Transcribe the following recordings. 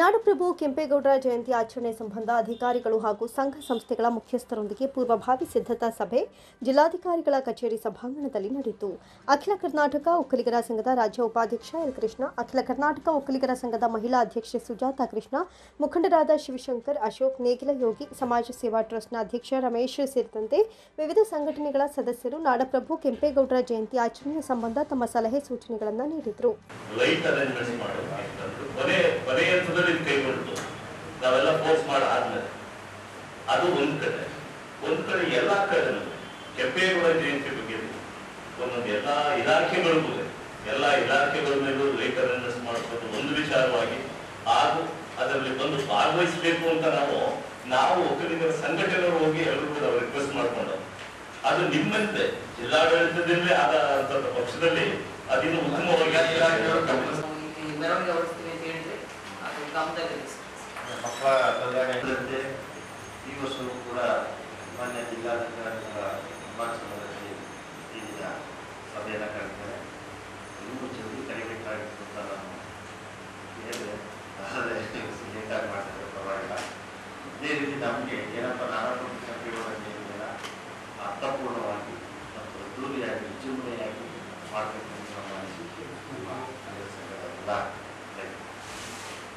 ನಾಡಪ್ರಭು ಕೆಂಪೇಗೌಡರ ಜಯಂತಿ ಆಚರಣೆ ಸಂಬಂಧ ಅಧಿಕಾರಿಗಳು ಹಾಗೂ ಸಂಘ ಸಂಸ್ಥೆಗಳ ಮುಖ್ಯಸ್ಥರೊಂದಿಗೆ ಪೂರ್ವಭಾವಿ ಸಿದ್ಧತಾ ಸಭೆ ಜಿಲ್ಲಾಧಿಕಾರಿಗಳ ಕಚೇರಿ ಸಭಾಂಗಣದಲ್ಲಿ ನಡೆಯಿತು. ಅಖಿಲ ಕರ್ನಾಟಕ ಒಕ್ಕಲಿಗರ ಸಂಘದ ರಾಜ್ಯ ಉಪಾಧ್ಯಕ್ಷ ಎಲ್ ಕೃಷ್ಣ, ಅಖಿಲ ಕರ್ನಾಟಕ ಒಕ್ಕಲಿಗರ ಸಂಘದ ಮಹಿಳಾ ಅಧ್ಯಕ್ಷೆ ಸುಜಾತಾ ಕೃಷ್ಣ, ಮುಖಂಡರಾದ ಶಿವಶಂಕರ್, ಅಶೋಕ್, ನೇಗಿಲಯೋಗಿ, ಸಮಾಜ ಸೇವಾ ಟ್ರಸ್ಟ್ನ ಅಧ್ಯಕ್ಷ ರಮೇಶ್ ಸೇರಿದಂತೆ ವಿವಿಧ ಸಂಘಟನೆಗಳ ಸದಸ್ಯರು ನಾಡಪ್ರಭು ಕೆಂಪೇಗೌಡರ ಜಯಂತಿ ಆಚರಣೆ ಸಂಬಂಧ ತಮ್ಮ ಸಲಹೆ ಸೂಚನೆಗಳನ್ನು ನೀಡಿದರು. ನಾವೆಲ್ಲ ಫೋರ್ಸ್ ಮಾಡಾದ್ಮೇಲೆ ಅದು ಒಂದ್ ಕಡೆ ಎಲ್ಲಾ ಕಡೆ ಕೆಂಪೇಗೌಡ ಜಯಂತಿ ಬಗ್ಗೆ ಒಂದೊಂದು ಎಲ್ಲಾ ಇಲಾಖೆಗಳ ಮೇಲೂ ಲೈಟ್ ಅವೇರ್ನೆಸ್ ಮಾಡಿಸೋದು ಒಂದು ವಿಚಾರವಾಗಿ ಹಾಗೂ ಅದರಲ್ಲಿ ಬಂದು ಭಾಗವಹಿಸಬೇಕು ಅಂತ ನಾವು ಒಕ್ಕಲಿಗರ ಸಂಘಟನೆಗಳು ಹೋಗಿ ಎಲ್ಲರೂ ಕೂಡ ರಿಕ್ವೆಸ್ಟ್ ಮಾಡ್ಕೊಂಡು ಅದು ನಿಮ್ಮಂತೆ ಜಿಲ್ಲಾಡಳಿತದಲ್ಲೇ ಆದ ಪಕ್ಷದಲ್ಲಿ ಅದಿನ್ನು ಉತ್ತಮವಾಗಿ ಮಕ್ಕಳ ಕಲ್ಯಾಣ ಈ ವರ್ಷವೂ ಕೂಡ ಮಾನ್ಯ ಜಿಲ್ಲಾಧಿಕಾರಿಗಳ ಭಾಷಣದಲ್ಲಿ ಈಗಿನ ಸಭೆಯನ್ನು ಕರೆದಿದ್ದಾರೆ. ಇನ್ನೂ ಜಲ್ದಿ ಕರಿಬೇಕಾಗಿತ್ತು ಅಂತ ನಾನು ಹೇಳಿದೆ, ಆದರೆ ಲೇಟಾಗಿ ಮಾಡಿದ್ರೆ ಪರವಾಗಿಲ್ಲ. ಇದೇ ರೀತಿ ನಮಗೆ ಏನಪ್ಪ ನಾಡಪ್ರಭು ಕೆಂಪೇಗೌಡ ಜಯಂತಿಯನ್ನು ಅರ್ಥಪೂರ್ಣವಾಗಿ ಮತ್ತು ಅದ್ದೂರಿಯಾಗಿ ವಿಜೃಂಭಣೆಯಾಗಿ ಮಾಡಬೇಕು ಅಂತ ನಮ್ಮ ಅನಿಸಿಕೆ ಎಲ್ಲ.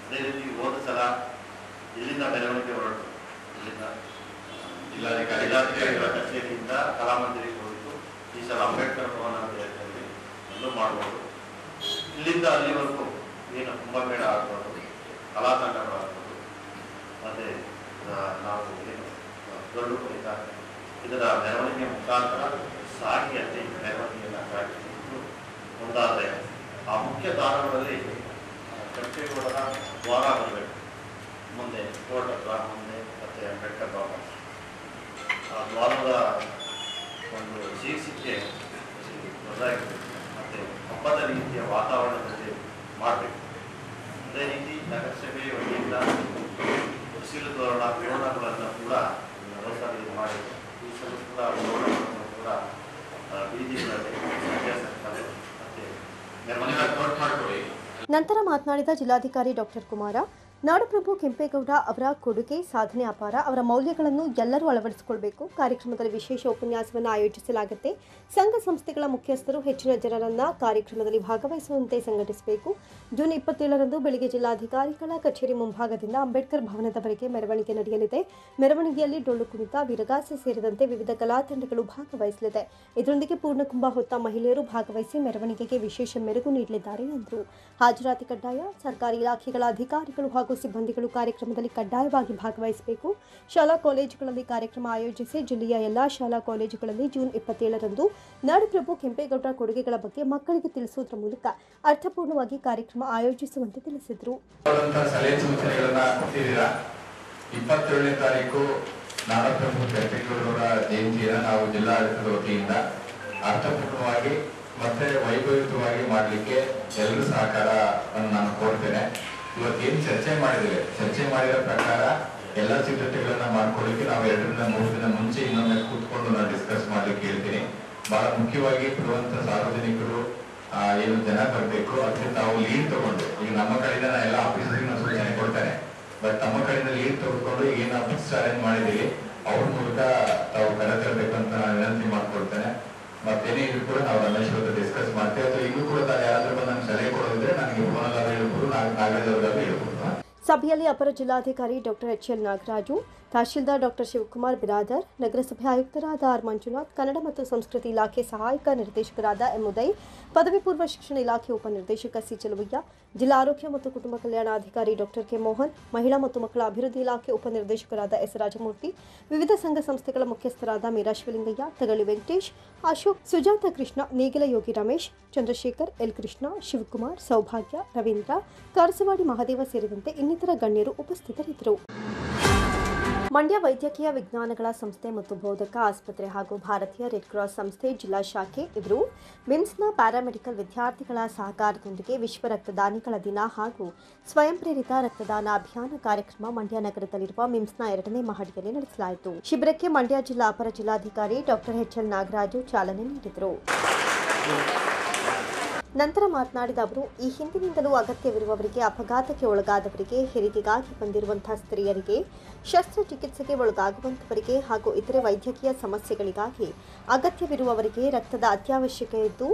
ಅದೇ ರೀತಿ ಹೋದ ಸಲ ಇಲ್ಲಿಂದ ಮೆರವಣಿಗೆ ಹೊರಟು ಇಲ್ಲಿಂದ ಜಿಲ್ಲಾಧಿಕಾರಿಗಳ ಕಚೇರಿಯಿಂದ ಕಲಾಮಂದಿರಿಗೆ ಹೋಗಿದ್ದು, ಈ ಸಲ ಅಂಬೇಡ್ಕರ್ ಭವನದಲ್ಲಿ ಎಲ್ಲೂ ಮಾಡ್ಬೋದು. ಇಲ್ಲಿಂದ ಅಲ್ಲಿವರೆಗೂ ಏನು ಕುಂಭಮೇಳ ಆಗ್ಬೋದು, ಕಲಾ ತಂಡಗಳು ಆಗ್ಬೋದು, ಮತ್ತೆ ನಾವು ಏನು ಡೊಳ್ಳು ಕುಣಿತ ಇದರ ಮೆರವಣಿಗೆ ಮುಖಾಂತರ ಸಾಗಿ ಅಲ್ಲಿ ಮೆರವಣಿಗೆಯನ್ನು ಸಾಗಿಸಿದ್ದು ಮುಂದಾದರೆ ಆ ಮುಖ್ಯ ತಾಣಗಳಲ್ಲಿ ಕೆಂಪೇಗೌಡರ ದ್ವಾರ ಬರಬೇಕು. ಮುಂದೆ ಕೋರ್ಟ್ ಹತ್ರ ಮುಂದೆ ಮತ್ತೆ ಅಂಬೇಡ್ಕರ್ ಭವನ ಆ ದ್ವಾರದ ಒಂದು ಶೀರ್ಷಿಕೆ ದೊಡ್ಡದಾಗಿರಬೇಕು. ಮತ್ತು ಹಬ್ಬದ ರೀತಿಯ ವಾತಾವರಣದಲ್ಲಿ ಮಾಡಬೇಕು. ಅದೇ ರೀತಿ ನಗರಸಭೆ ವತಿಯಿಂದ ಹಸಿರು ತೋರಣಗಳನ್ನು ಕೂಡ ವ್ಯವಸ್ಥೆ ಮಾಡಿ ಈ ಸಲ ಕೂಡ ತೋರಣಗಳನ್ನು ಕೂಡ ಬೀದಿಗಳಲ್ಲಿ ಮತ್ತು ಮೆರವಣಿಗೆ ನೋಟ್ ಮಾಡಿಕೊಳ್ಳಿ. ನಂತರ ಮಾತನಾಡಿದ ಜಿಲ್ಲಾಧಿಕಾರಿ ಡಾಕ್ಟರ್ ಕುಮಾರ, ನಾಡಪ್ರಭು ಕೆಂಪೇಗೌಡ ಅವರ ಕೊಡುಗೆ ಸಾಧನೆ ಅಪಾರ. ಅವರ ಮೌಲ್ಯಗಳನ್ನು ಎಲ್ಲರೂ ಅಳವಡಿಸಿಕೊಳ್ಳಬೇಕು. ಕಾರ್ಯಕ್ರಮದಲ್ಲಿ ವಿಶೇಷ ಉಪನ್ಯಾಸವನ್ನು ಆಯೋಜಿಸಲಾಗುತ್ತೆ. ಸಂಘ ಸಂಸ್ಥೆಗಳ ಮುಖ್ಯಸ್ಥರು ಹೆಚ್ಚಿನ ಜನರನ್ನು ಕಾರ್ಯಕ್ರಮದಲ್ಲಿ ಭಾಗವಹಿಸುವಂತೆ ಸಂಘಟಿಸಬೇಕು. ಜೂನ್ 27ರಂದು ಬೆಳಗ್ಗೆ ಜಿಲ್ಲಾಧಿಕಾರಿಗಳ ಕಚೇರಿ ಮುಂಭಾಗದಿಂದ ಅಂಬೇಡ್ಕರ್ ಭವನದವರೆಗೆ ಮೆರವಣಿಗೆ ನಡೆಯಲಿದೆ. ಮೆರವಣಿಗೆಯಲ್ಲಿ ಡೊಳ್ಳು ಕುಣಿತ, ವೀರಗಾಸೆ ಸೇರಿದಂತೆ ವಿವಿಧ ಕಲಾ ತಂಡಗಳು ಭಾಗವಹಿಸಲಿದೆ. ಇದರೊಂದಿಗೆ ಪೂರ್ಣಕುಂಭ ಹೊತ್ತ ಮಹಿಳೆಯರು ಭಾಗವಹಿಸಿ ಮೆರವಣಿಗೆಗೆ ವಿಶೇಷ ಮೆರುಗು ನೀಡಲಿದ್ದಾರೆ ಎಂದರು. ಹಾಜರಾತಿ ಕಡ್ಡಾಯ. ಸರ್ಕಾರಿ ಇಲಾಖೆಗಳ ಅಧಿಕಾರಿಗಳು ಹಾಗೂ ಸಿಬ್ಬಂದಿಗಳು ಕಾರ್ಯಕ್ರಮದಲ್ಲಿ ಕಡ್ಡಾಯವಾಗಿ ಭಾಗವಹಿಸಬೇಕು. ಶಾಲಾ ಕಾಲೇಜುಗಳಲ್ಲಿ ಕಾರ್ಯಕ್ರಮ ಆಯೋಜಿಸಿ ಜಿಲ್ಲೆಯ ಎಲ್ಲಾ ಶಾಲಾ ಕಾಲೇಜುಗಳಲ್ಲಿ ಜೂನ್ 27ರಂದು ನಾಡಪ್ರಭು ಕೆಂಪೇಗೌಡರ ಕೊಡುಗೆಗಳ ಬಗ್ಗೆ ಮಕ್ಕಳಿಗೆ ತಿಳಿಸುವುದರ ಮೂಲಕ ಅರ್ಥಪೂರ್ಣವಾಗಿ ಕಾರ್ಯಕ್ರಮ ಆಯೋಜಿಸುವಂತೆ ತಿಳಿಸಿದರು. 27ನೇ ತಾರೀಕು ನಾಡಪ್ರಭು ಕೆಂಪೇಗೌಡರ ಜಯಂತಿಯನ್ನು ನಾವು ಜಿಲ್ಲಾಡಳಿತದ ವತಿಯಿಂದ ಅರ್ಥಪೂರ್ಣವಾಗಿ ಮತ್ತೆ ವೈಭವಿತವಾಗಿ ಮಾಡಲಿಕ್ಕೆ ಎಲ್ಲರ ಸಹಕಾರವನ್ನು ನಾನು ಕೋರ್ತೇನೆ. ಇವತ್ತೇನು ಚರ್ಚೆ ಮಾಡಿದ ಪ್ರಕಾರ ಎಲ್ಲ ಸಿದ್ಧತೆಗಳನ್ನ ಮಾಡ್ಕೊಳ್ಳಿಕ್ಕೆ ನಾವು 2 ರಿಂದ 3 ದಿನ ಮುಂಚೆ ಇನ್ನೊಮ್ಮೆ ಕೂತ್ಕೊಂಡು ನಾನು ಡಿಸ್ಕಸ್ ಮಾಡ್ಲಿಕ್ಕೆ ಹೇಳ್ತೀನಿ. ಬಹಳ ಮುಖ್ಯವಾಗಿ ಬರುವಂತ ಸಾರ್ವಜನಿಕರು ಏನು ಜನ ಬರಬೇಕು, ಅದಕ್ಕೆ ತಾವು ಲೀಡ್ ತಗೊಂಡು, ಈಗ ನಮ್ಮ ಕಡೆಯಿಂದ ನಾ ಎಲ್ಲ ಆಫೀಸರಿಗೆ ನಾನು ಸೂಚನೆ ಕೊಡ್ತೇನೆ, ಬಟ್ ನಮ್ಮ ಕಡೆಯಿಂದ ಲೀಡ್ ತೆಗೆದುಕೊಂಡು ಏನು ಆಫೀಸ್ ಅರೇಂಜ್ ಮಾಡಿದ್ದೀವಿ ಅವ್ರ ಮೂಲಕ ತಾವು ಕರೆತರಬೇಕು ಅಂತ ನಾನು ವಿನಂತಿ ಮಾಡ್ಕೊಳ್ತೇನೆ. ಮತ್ತೇನೇ ಇದು ಕೂಡ ನಾವು ರಮೇಶ್ ಅವರ ಡಿಸ್ಕಸ್ ಮಾಡ್ತೇವೆ. ಅಥವಾ ಈಗಲೂ ಕೂಡ ತಾವು ಯಾರಾದ್ರೂ ಬಂದು ನಂಗೆ ಸಲಹೆ ಕೊಡೋದಿದ್ರೆ ನನಗೆ ಫೋನಲ್ಲಾದ್ರೂ ಹೇಳ್ಬೋದು, ನಾಗರಾಜ್ ಅವರಾದ್ರೂ ಹೇಳ್ಬೋದು. ಸಭೆಯಲ್ಲಿ ಅಪರ ಜಿಲ್ಲಾಧಿಕಾರಿ ಡಾಕ್ಟರ್ ಎಚ್.ಎಲ್. ನಾಗರಾಜು, ತಹಶೀಲ್ದಾರ್ ಡಾಕ್ಟರ್ ಶಿವಕುಮಾರ್ ಬಿರಾದರ್, ನಗರಸಭೆ ಆಯುಕ್ತರಾದ ಆರ್ ಮಂಜುನಾಥ್, ಕನ್ನಡ ಮತ್ತು ಸಂಸ್ಕೃತಿ ಇಲಾಖೆ ಸಹಾಯಕ ನಿರ್ದೇಶಕರಾದ ಎಂ ಉದಯ್, ಪದವಿ ಪೂರ್ವ ಶಿಕ್ಷಣ ಇಲಾಖೆ ಉಪನಿರ್ದೇಶಕ ಸಿ ಚೆಲುವಯ್ಯ, ಜಿಲ್ಲಾ ಆರೋಗ್ಯ ಮತ್ತು ಕುಟುಂಬ ಕಲ್ಯಾಣಾಧಿಕಾರಿ ಡಾಕ್ಟರ್ ಕೆ ಮೋಹನ್, ಮಹಿಳಾ ಮತ್ತು ಮಕ್ಕಳ ಅಭಿವೃದ್ಧಿ ಇಲಾಖೆ ಉಪನಿರ್ದೇಶಕರಾದ ಎಸ್ ರಾಜಮೂರ್ತಿ, ವಿವಿಧ ಸಂಘ ಸಂಸ್ಥೆಗಳ ಮುಖ್ಯಸ್ಥರಾದ ಮೀರಾ ಶಿವಲಿಂಗಯ್ಯ, ತಗಳಿ ವೆಂಕಟೇಶ್, ಅಶೋಕ್, ಸುಜಾತಾ ಕೃಷ್ಣ, ನೇಗಿಲಯೋಗಿ ರಮೇಶ್, ಚಂದ್ರಶೇಖರ್, ಎಲ್ ಕೃಷ್ಣ, ಶಿವಕುಮಾರ್, ಸೌಭಾಗ್ಯ, ರವೀಂದ್ರ, ಕಾರಸವಾಡಿ ಮಹದೇವ ಸೇರಿದಂತೆ ಇನ್ನಿತರ ಗಣ್ಯರು ಉಪಸ್ಥಿತರಿದ್ದರು. ಮಂಡ್ಯ ವೈದ್ಯಕೀಯ ವಿಜ್ಞಾನಗಳ ಸಂಸ್ಥೆ ಮತ್ತು ಬೋಧಕ ಆಸ್ಪತ್ರೆ ಹಾಗೂ ಭಾರತೀಯ ರೆಡ್ ಕ್ರಾಸ್ ಸಂಸ್ಥೆ ಜಿಲ್ಲಾ ಶಾಖೆ ಇವರು ಮಿಮ್ಸ್ನ ಪ್ಯಾರಾಮೆಡಿಕಲ್ ವಿದ್ಯಾರ್ಥಿಗಳ ಸಹಕಾರದೊಂದಿಗೆ ವಿಶ್ವ ರಕ್ತದಾನಿಗಳ ದಿನ ಹಾಗೂ ಸ್ವಯಂ ಪ್ರೇರಿತ ರಕ್ತದಾನ ಅಭಿಯಾನ ಕಾರ್ಯಕ್ರಮ ಮಂಡ್ಯ ನಗರದಲ್ಲಿರುವ ಮಿಮ್ಸ್ನ 2ನೇ ಮಹಡಿಯಲ್ಲಿ ನಡೆಸಲಾಯಿತು. ಶಿಬಿರಕ್ಕೆ ಮಂಡ್ಯ ಜಿಲ್ಲಾ ಅಪರ ಜಿಲ್ಲಾಧಿಕಾರಿ ಡಾಕ್ಟರ್ ಎಚ್.ಎಲ್. ನಾಗರಾಜು ಚಾಲನೆ ನೀಡಿದರು. ನಂತರ ಮಾತನಾಡಿದ ಅವರು, ಈ ಹಿಂದಿನಿಂದಲೂ ಅಗತ್ಯವಿರುವವರಿಗೆ, ಅಪಘಾತಕ್ಕೆ ಒಳಗಾದವರಿಗೆ, ಹೆರಿಗೆಗಾಗಿ ಬಂದಿರುವಂತಹ ಸ್ತ್ರೀಯರಿಗೆ, ಶಸ್ತ್ರಚಿಕಿತ್ಸೆಗೆ ಒಳಗಾಗುವಂತವರಿಗೆ ಹಾಗೂ ಇತರೆ ವೈದ್ಯಕೀಯ ಸಮಸ್ಯೆಗಳಿಗಾಗಿ ಅಗತ್ಯವಿರುವವರಿಗೆ ರಕ್ತದ ಅತ್ಯವಶ್ಯಕ ಇದ್ದು,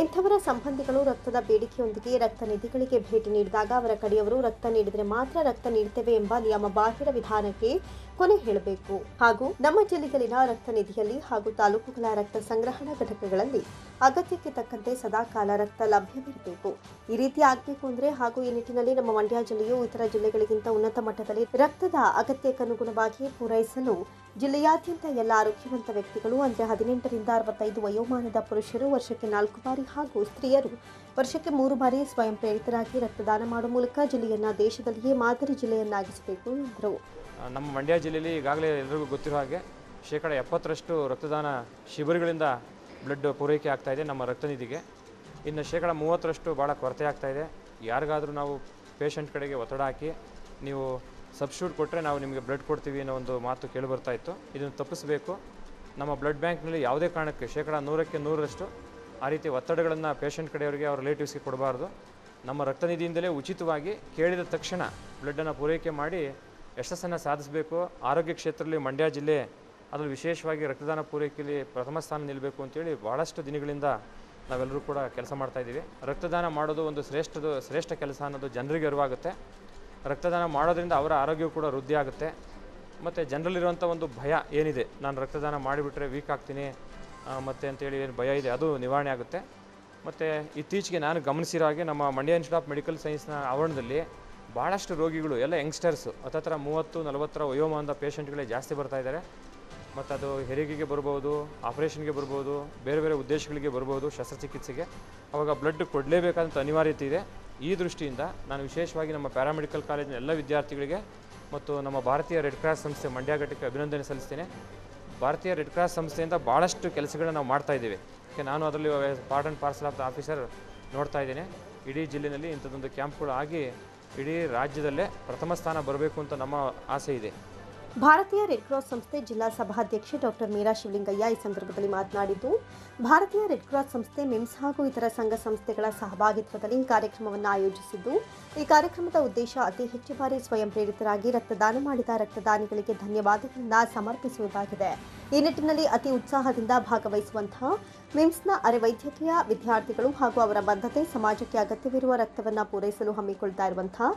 ಇಂಥವರ ಸಂಬಂಧಿಗಳು ರಕ್ತದ ಬೇಡಿಕೆಯೊಂದಿಗೆ ರಕ್ತ ನಿಧಿಗಳಿಗೆ ಭೇಟಿ ನೀಡಿದಾಗ ಅವರ ಕಡೆಯವರು ರಕ್ತ ನೀಡಿದರೆ ಮಾತ್ರ ರಕ್ತ ನೀಡುತ್ತೇವೆ ಎಂಬ ನಿಯಮಬಾಹಿರ ವಿಧಾನಕ್ಕೆ ಕೊನೆ ಹೇಳಬೇಕು ಹಾಗೂ ನಮ್ಮ ಜಿಲ್ಲೆಯಲ್ಲಿನ ರಕ್ತ ನಿಧಿಯಲ್ಲಿ ಹಾಗೂ ತಾಲೂಕುಗಳ ರಕ್ತ ಸಂಗ್ರಹಣಾ ಘಟಕಗಳಲ್ಲಿ ಅಗತ್ಯಕ್ಕೆ ತಕ್ಕಂತೆ ಸದಾಕಾಲ ರಕ್ತ ಲಭ್ಯವಿರಬೇಕು. ಈ ರೀತಿ ಆಗಬೇಕು ಅಂದರೆ ಹಾಗೂ ಈ ನಿಟ್ಟಿನಲ್ಲಿ ನಮ್ಮ ಮಂಡ್ಯ ಜಿಲ್ಲೆಯು ಇತರ ಜಿಲ್ಲೆಗಳಿಗಿಂತ ಉನ್ನತ ಮಟ್ಟದಲ್ಲಿ ರಕ್ತದ ಅಗತ್ಯಕ್ಕನುಗುಣವಾಗಿ ಪೂರೈಸಲು ಜಿಲ್ಲೆಯಾದ್ಯಂತ ಎಲ್ಲ ಆರೋಗ್ಯವಂತ ವ್ಯಕ್ತಿಗಳು ಅಂದರೆ 18 ರಿಂದ 65 ವಯೋಮಾನದ ಪುರುಷರು ವರ್ಷಕ್ಕೆ 4 ಬಾರಿ ಹಾಗೂ ಸ್ತ್ರೀಯರು ವರ್ಷಕ್ಕೆ 3 ಬಾರಿ ಸ್ವಯಂ ಪ್ರೇರಿತರಾಗಿ ರಕ್ತದಾನ ಮಾಡುವ ಮೂಲಕ ಜಿಲ್ಲೆಯನ್ನು ದೇಶದಲ್ಲಿಯೇ ಮಾದರಿ ಜಿಲ್ಲೆಯನ್ನಾಗಿಸಬೇಕು ಎಂದರು. ನಮ್ಮ ಮಂಡ್ಯ ಜಿಲ್ಲೆಯಲ್ಲಿ ಈಗಾಗಲೇ ಎಲ್ಲರಿಗೂ ಗೊತ್ತಿರೋ ಹಾಗೆ 70% ರಕ್ತದಾನ ಶಿಬಿರಗಳಿಂದ ಬ್ಲಡ್ ಪೂರೈಕೆ ಆಗ್ತಾಯಿದೆ ನಮ್ಮ ರಕ್ತ ನಿಧಿಗೆ. ಇನ್ನು 30% ಭಾಳ ಕೊರತೆ ಆಗ್ತಾಯಿದೆ. ಯಾರಿಗಾದರೂ ನಾವು ಪೇಷಂಟ್ ಕಡೆಗೆ ಒತ್ತಡ ಹಾಕಿ ನೀವು ಸಬ್ಸ್ಟಿಟ್ಯೂಟ್ ಕೊಟ್ಟರೆ ನಾವು ನಿಮಗೆ ಬ್ಲಡ್ ಕೊಡ್ತೀವಿ ಅನ್ನೋ ಒಂದು ಮಾತು ಕೇಳಿ ಬರ್ತಾಯಿತ್ತು. ಇದನ್ನು ತಪ್ಪಿಸಬೇಕು. ನಮ್ಮ ಬ್ಲಡ್ ಬ್ಯಾಂಕ್ನಲ್ಲಿ ಯಾವುದೇ ಕಾರಣಕ್ಕೆ 100ಕ್ಕೆ 100% ಆ ರೀತಿ ಒತ್ತಡಗಳನ್ನು ಪೇಷಂಟ್ ಕಡೆಯವರಿಗೆ ಅವ್ರ ರಿಲೇಟಿವ್ಸ್ಗೆ ಕೊಡಬಾರ್ದು. ನಮ್ಮ ರಕ್ತ ನಿಧಿಯಿಂದಲೇ ಉಚಿತವಾಗಿ ಕೇಳಿದ ತಕ್ಷಣ ಬ್ಲಡ್ಡನ್ನು ಪೂರೈಕೆ ಮಾಡಿ ಯಶಸ್ಸನ್ನು ಸಾಧಿಸಬೇಕು. ಆರೋಗ್ಯ ಕ್ಷೇತ್ರದಲ್ಲಿ ಮಂಡ್ಯ ಜಿಲ್ಲೆ ಅದರಲ್ಲಿ ವಿಶೇಷವಾಗಿ ರಕ್ತದಾನ ಪೂರೈಕೆಯಲ್ಲಿ ಪ್ರಥಮ ಸ್ಥಾನ ನಿಲ್ಲಬೇಕು ಅಂತೇಳಿ ಭಾಳಷ್ಟು ದಿನಗಳಿಂದ ನಾವೆಲ್ಲರೂ ಕೂಡ ಕೆಲಸ ಮಾಡ್ತಾಯಿದ್ದೀವಿ. ರಕ್ತದಾನ ಮಾಡೋದು ಒಂದು ಶ್ರೇಷ್ಠ ಕೆಲಸ ಅನ್ನೋದು ಜನರಿಗೆ ಅರಿವಾಗುತ್ತೆ. ರಕ್ತದಾನ ಮಾಡೋದ್ರಿಂದ ಅವರ ಆರೋಗ್ಯವು ಕೂಡ ವೃದ್ಧಿ ಆಗುತ್ತೆ. ಮತ್ತು ಜನರಲ್ಲಿರುವಂಥ ಒಂದು ಭಯ ಏನಿದೆ, ನಾನು ರಕ್ತದಾನ ಮಾಡಿಬಿಟ್ರೆ ವೀಕ್ ಆಗ್ತೀನಿ ಮತ್ತು ಅಂತೇಳಿ ಏನು ಭಯ ಇದೆ ಅದು ನಿವಾರಣೆ ಆಗುತ್ತೆ. ಮತ್ತು ಇತ್ತೀಚೆಗೆ ನಾನು ಗಮನಿಸಿರೋ ಹಾಗೆ ನಮ್ಮ ಮಂಡ್ಯ ಇನ್ಸ್ಟಿಟ್ಯೂಟ್ ಆಫ್ ಮೆಡಿಕಲ್ ಸೈನ್ಸ್ನ ಆವರಣದಲ್ಲಿ ಭಾಳಷ್ಟು ರೋಗಿಗಳು ಎಲ್ಲ ಯಂಗ್ಸ್ಟರ್ಸು ಹತ್ತಿರ 30-40 ವಯೋಮಾನದ ಪೇಷಂಟ್ಗಳೇ ಜಾಸ್ತಿ ಬರ್ತಾಯಿದ್ದಾರೆ. ಮತ್ತು ಅದು ಹೆರಿಗೆಗೆ ಬರ್ಬೋದು, ಆಪ್ರೇಷನ್ಗೆ ಬರ್ಬೋದು, ಬೇರೆ ಬೇರೆ ಉದ್ದೇಶಗಳಿಗೆ ಬರ್ಬೋದು, ಶಸ್ತ್ರಚಿಕಿತ್ಸೆಗೆ. ಆವಾಗ ಬ್ಲಡ್ ಕೊಡಲೇಬೇಕಾದಂಥ ಅನಿವಾರ್ಯತೆ ಇದೆ. ಈ ದೃಷ್ಟಿಯಿಂದ ನಾನು ವಿಶೇಷವಾಗಿ ನಮ್ಮ ಪ್ಯಾರಾಮೆಡಿಕಲ್ ಕಾಲೇಜಿನ ಎಲ್ಲ ವಿದ್ಯಾರ್ಥಿಗಳಿಗೆ ಮತ್ತು ನಮ್ಮ ಭಾರತೀಯ ರೆಡ್ ಕ್ರಾಸ್ ಸಂಸ್ಥೆ ಮಂಡ್ಯ ಘಟಕಕ್ಕೆ ಅಭಿನಂದನೆ ಸಲ್ಲಿಸ್ತೇನೆ. ಭಾರತೀಯ ರೆಡ್ ಕ್ರಾಸ್ ಸಂಸ್ಥೆಯಿಂದ ಭಾಳಷ್ಟು ಕೆಲಸಗಳನ್ನ ನಾವು ಮಾಡ್ತಾಯಿದ್ದೀವಿ. ನಾನು ಅದರಲ್ಲಿ part and parcel of the officer ನೋಡ್ತಾ ಇದ್ದೇನೆ. ಇಡೀ ಜಿಲ್ಲೆಯಲ್ಲಿ ಇಂಥದ್ದೊಂದು ಕ್ಯಾಂಪ್ಗಳು ಆಗಿ ಇಡೀ ರಾಜ್ಯದಲ್ಲೇ ಪ್ರಥಮ ಸ್ಥಾನ ಬರಬೇಕು ಅಂತ ನಮ್ಮ ಆಸೆ ಇದೆ. ಭಾರತೀಯ ರೆಡ್ ಕ್ರಾಸ್ ಸಂಸ್ಥೆ ಜಿಲ್ಲಾ ಸಭಾಧ್ಯಕ್ಷೆ ಡಾಕ್ಟರ್ ಮೀರಾ ಶಿವಲಿಂಗಯ್ಯ ಈ ಸಂದರ್ಭದಲ್ಲಿ ಮಾತನಾಡಿದ್ದು, ಭಾರತೀಯ ರೆಡ್ ಕ್ರಾಸ್ ಸಂಸ್ಥೆ ಮಿಮ್ಸ್ ಹಾಗೂ ಇತರ ಸಂಘ ಸಂಸ್ಥೆಗಳ ಸಹಭಾಗಿತ್ವದಲ್ಲಿ ಈ ಕಾರ್ಯಕ್ರಮವನ್ನು ಆಯೋಜಿಸಿದ್ದು, ಈ ಕಾರ್ಯಕ್ರಮದ ಉದ್ದೇಶ ಅತಿ ಹೆಚ್ಚು ಬಾರಿ ಸ್ವಯಂ ಪ್ರೇರಿತರಾಗಿ ರಕ್ತದಾನ ಮಾಡಿದ ರಕ್ತದಾನಿಗಳಿಗೆ ಧನ್ಯವಾದಗಳನ್ನು ಸಮರ್ಪಿಸುವುದಾಗಿದೆ. ಈ ನಿಟ್ಟಿನಲ್ಲಿ ಅತಿ ಉತ್ಸಾಹದಿಂದ ಭಾಗವಹಿಸುವಂತಹ ಮಿಮ್ಸ್ನ ಅರೆ ವೈದ್ಯಕೀಯ ವಿದ್ಯಾರ್ಥಿಗಳು ಹಾಗೂ ಅವರ ಬದ್ಧತೆ, ಸಮಾಜಕ್ಕೆ ಅಗತ್ಯವಿರುವ ರಕ್ತವನ್ನು ಪೂರೈಸಲು ಹಮ್ಮಿಕೊಳ್ತಾ ಇರುವಂತಹ